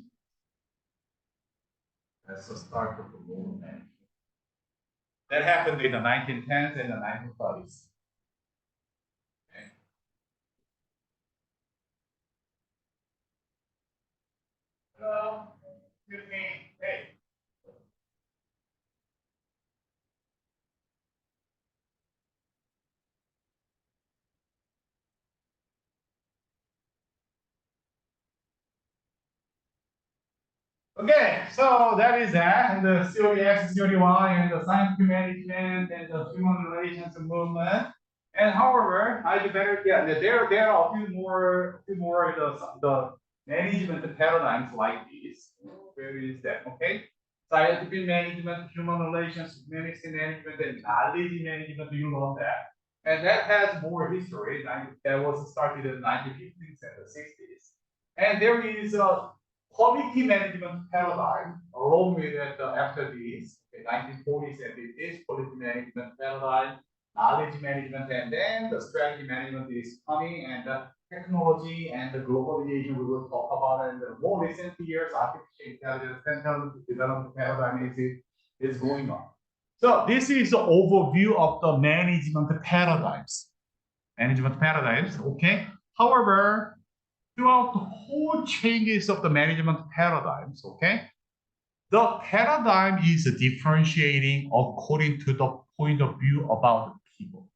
That's the start of the modern management. That happened in the 1910s and the 1930s. Okay. Excuse me, hey. Okay, so that is that, and the theory X, theory Y, and the scientific management, and the human relations movement. And however, I better there are a few more the management paradigms like this. Where is that? Okay, scientific management, human relations management, and knowledge management. You learn that, and that has more history. That was started in the 1950s and the 60s, and there is a quality management paradigm along with it after this, 1940s and 50s, quality management paradigm, knowledge management, and then the strategy management is coming, and the technology and the globalization we will talk about it in the more recent years, artificial intelligence, central development paradigm is going on. So this is the overview of the management paradigms. Okay? However, throughout the whole changes of the management paradigms, okay, the paradigm is differentiating according to the point of view about people.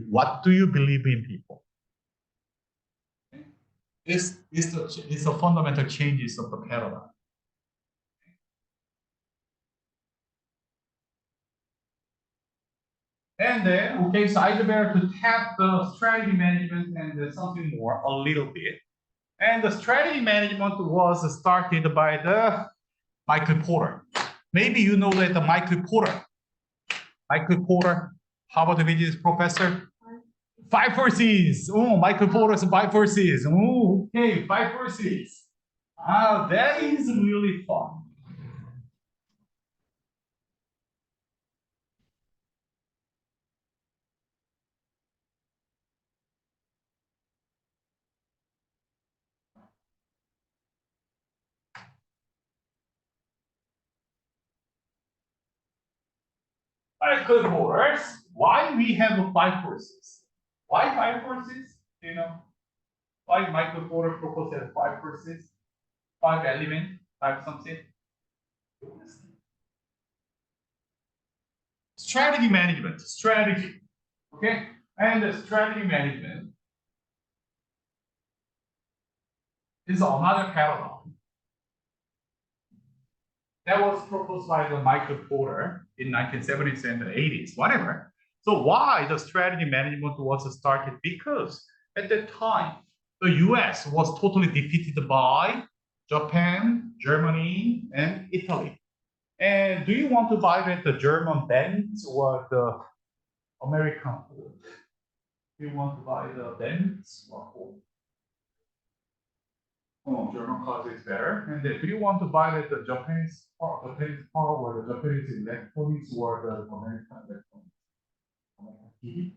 What do you believe in people? Okay. This is the fundamental changes of the paradigm. And then, okay, so I better to tap the strategy management and something more a little bit. And the strategy management was started by the Michael Porter. Maybe you know that the Michael Porter, Harvard business professor. Five forces. Oh, Michael Porter's five forces. Oh, okay, five forces. Ah, that is really fun. Michael Porter's. Why we have five forces? Why five forces? You know, why Michael Porter proposed as five forces? Five element, five something. Strategy management, strategy. Okay, and the strategy management is another paradigm that was proposed by the Michael Porter in 1970s and the 80s, whatever. So why the strategy management was started? Because at that time, the US was totally defeated by Japan, Germany, and Italy. And do you want to buy the German banks or the American food? Do you want to buy the banks or food? Oh, German cars is better. And then, do you want to buy the Japanese car or the Japanese electronics or the American electronics? American TV?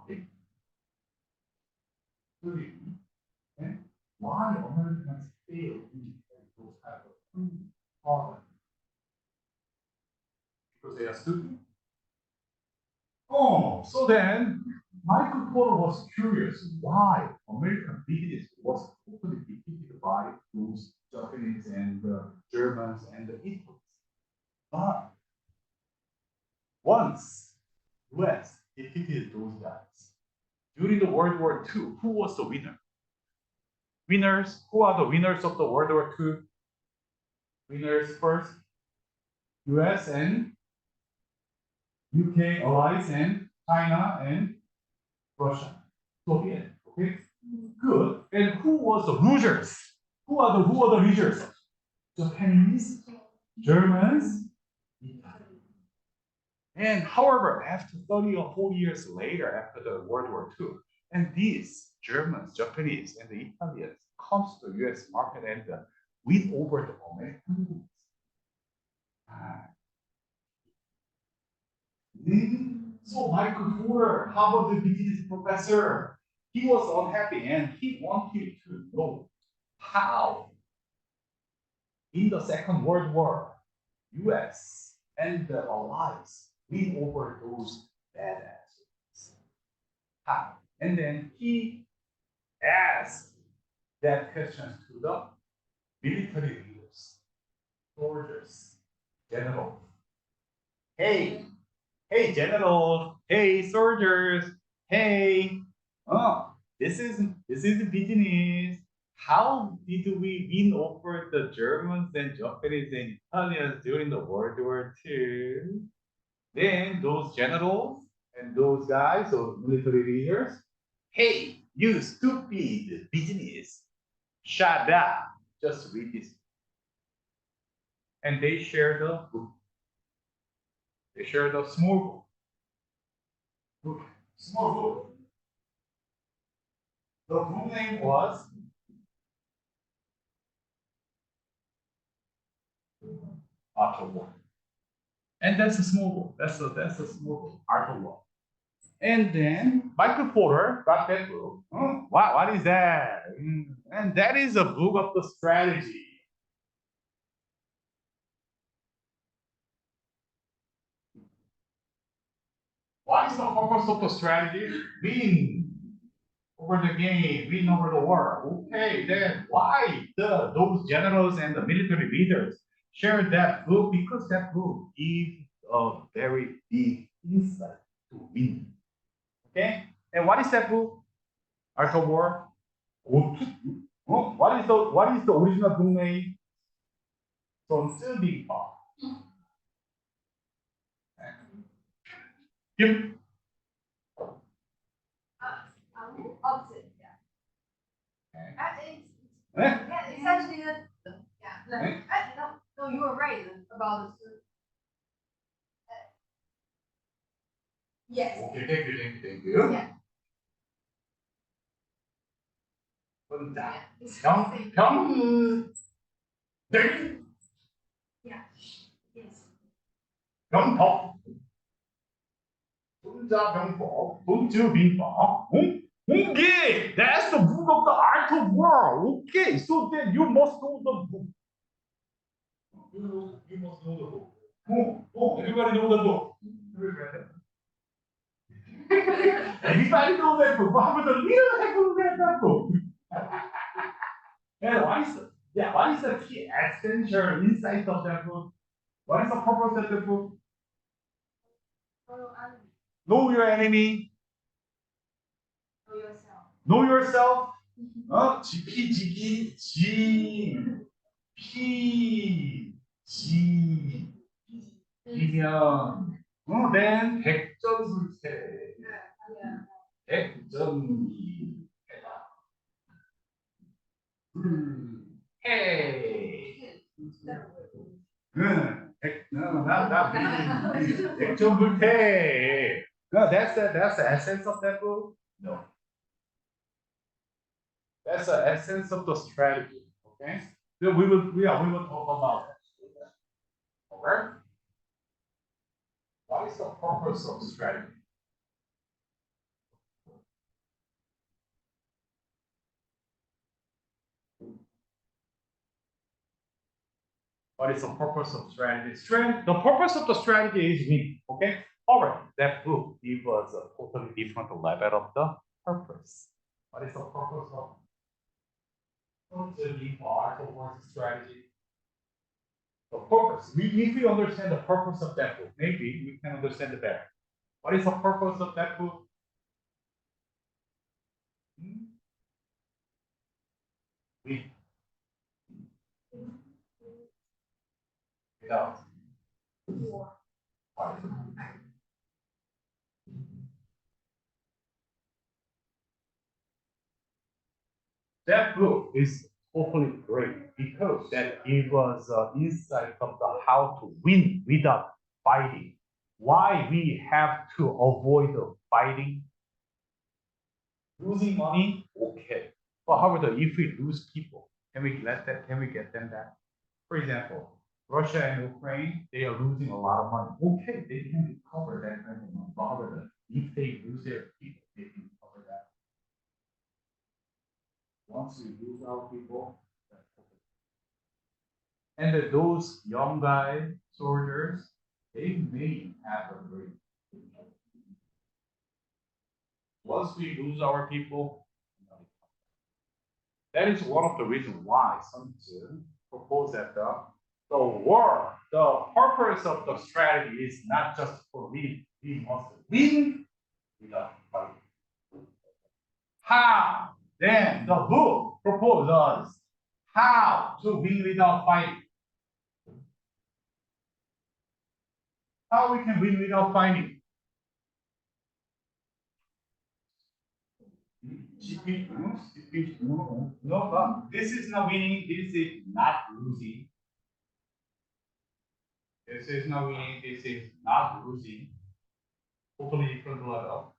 Okay. Really? And why Americans fail in those type of products? Because they are stupid? Oh, so then Michael Porter was curious why American business was totally defeated by those Japanese and the Germans and the Italians. But once US defeated those guys during the World War II, who was the winner? Winners, who are the winners of the World War II? Winners first, US and UK allies and China and Russia. Soviet. Okay, good. And who was the losers? Who are the losers? Japanese, Germans, Italy. And however, after 30 or 40 years later, after the World War II, and these Germans, Japanese, and the Italians comes to the US market and win over the American goods. So Michael Porter, Harvard business professor, he was unhappy and he wanted to know how in the Second World War, US and the Allies win over those badasses. How? And then he asked that question to the military leaders, soldiers, generals. Hey, general, hey soldiers, hey, this is the business. How did we win over the Germans and Japanese and Italians during the World War II? Then those generals and those guys, those military leaders, hey, you stupid business, shut up, just read this. And they share the book. They share the small book. Small book. The book name was Art of War. And that's a small book. That's a small book, Art of War. And then Michael Porter got that book. What is that? And that is a book of the strategy. What is the purpose of the strategy? Win over the game, win over the war. Okay, then why those generals and the military leaders share that book? Because that book gives a very big insight to win. Okay, and what is that book? Art of War. What is the original book name? From Big Bob. Yep. Opposite, yeah. It's actually no, you were right about the Yes. Okay, thank you. Yeah. 혼자. It's 병, same. 병들, Yeah. Yes. 병법. 혼자 병법. 돈주민법. Okay, that's the book of the art of war. Okay, so then you must know the book. You must know the book. Everybody know the book. Everybody know that book. What happened to little heck of that book? And what is the key essential insight of that book? What is the purpose of the book? Follow Know enemy. your enemy. Know yourself. Know yourself. GP, P, G, 이면, then 백전불태, Yeah. 백전기, 불해. 백전불태. No, that's the essence of that book. No. That's the essence of the strategy. Okay. So we will talk about that. Okay. What is the purpose of strategy? What is the purpose of strategy? The purpose of the strategy is win. Okay. All right. That book gives us a totally different level of the purpose. What is the purpose of the art of war strategy? The purpose. If we understand the purpose of that book, maybe we can understand it better. What is the purpose of that book? We without War. fight. That book is totally great because that gives us insight of the how to win without fighting. Why we have to avoid the fighting. Losing money, okay. But however, if we lose people, can we get them back? For example, Russia and Ukraine, they are losing a lot of money. Okay, they can recover that kind of money. But however, if they lose their people, they can recover that. Once we lose our people, that's okay. And those young guy soldiers, they may have a great. Once we lose our people, that is one of the reasons why Sun Tzu proposed that the war, the purpose of the strategy is not just for win. We must win without fighting. How? Then the book proposes us how to win without fighting. How we can win without fighting? No, this is not winning. This is not losing. This is not winning. This is not losing. Totally different level.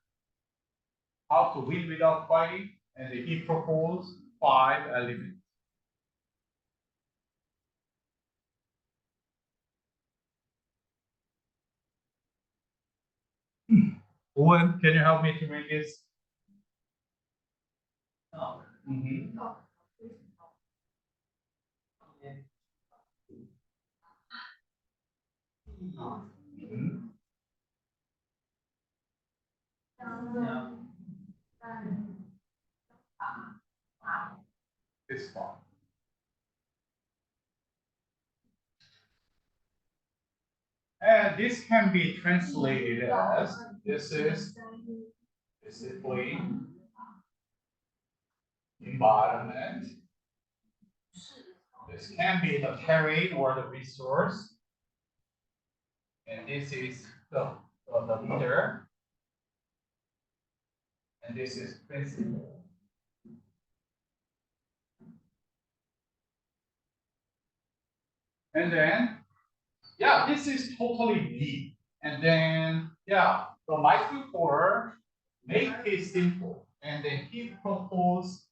How to win without fighting, and he proposed 5 elements. Owen, can you help me to read this? Mm-hmm. Mm-hmm. This one. And this can be translated as this is discipline, environment. This can be the terrain or the resource. And this is the leader. And this is principle. And then, yeah, this is totally deep. And then, yeah, the Michael Porter make it simple, and then he proposed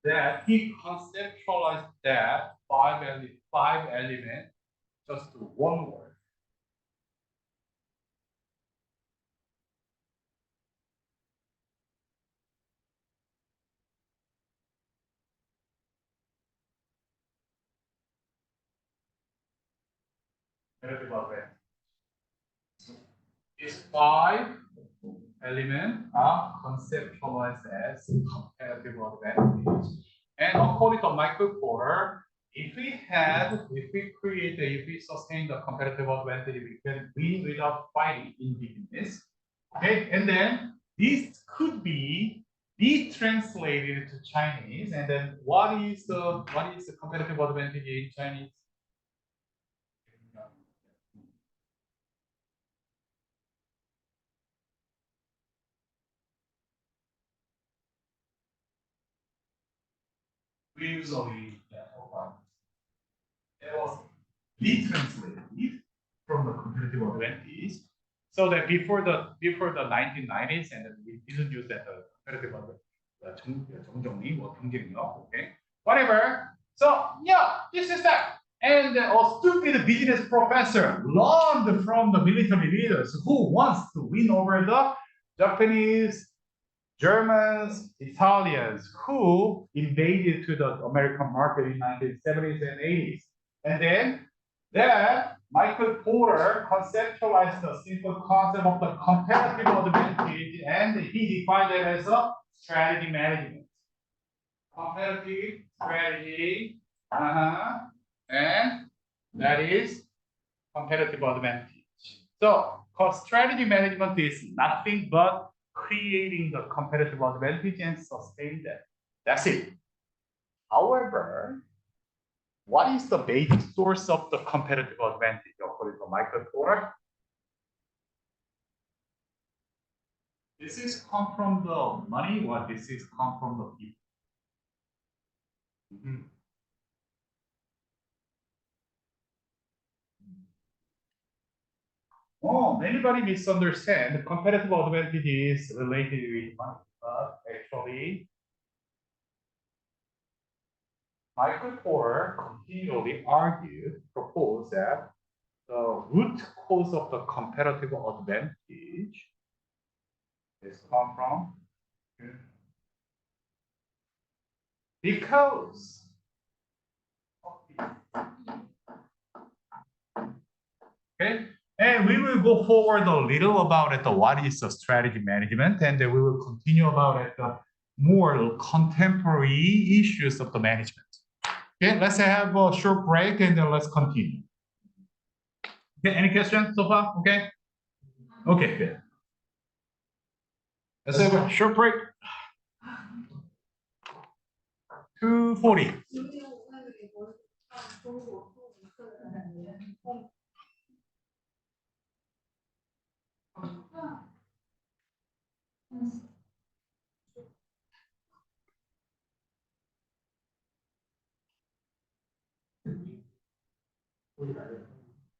that he conceptualized that five element just one word. These five elements are conceptualized as comparative advantage. And according to Michael Porter, if we sustain the comparative advantage, we can win without fighting in business. Okay, and then this could be translated to Chinese. And then what is the comparative advantage in Chinese? We usually it was retranslated from the competitive advantage. So that before the 1990s, and then we didn't use that competitive advantage, okay, whatever. So yeah, this is that. And a stupid business professor learned from the military leaders who wants to win over the Japanese, Germans, Italians who invaded to the American market in 1970s and 80s. And then Michael Porter conceptualized the simple concept of the competitive advantage, and he defined it as a strategy management. Competitive strategy, and that is competitive advantage. So, strategy management is nothing but creating the competitive advantage and sustain that. That's it. However, what is the basic source of the competitive advantage according to Michael Porter? This is come from the money, or this is come from the people? Oh, anybody misunderstand? The competitive advantage is related with money, but actually, Michael Porter continually proposed that the root cause of the competitive advantage is come from because okay, and we will go forward a little about it, what is the strategy management, and then we will continue about it, the more contemporary issues of the management. Okay, let's have a short break and then let's continue. Okay, any questions so far? Okay. Okay, good. Let's have a short break. 2:40.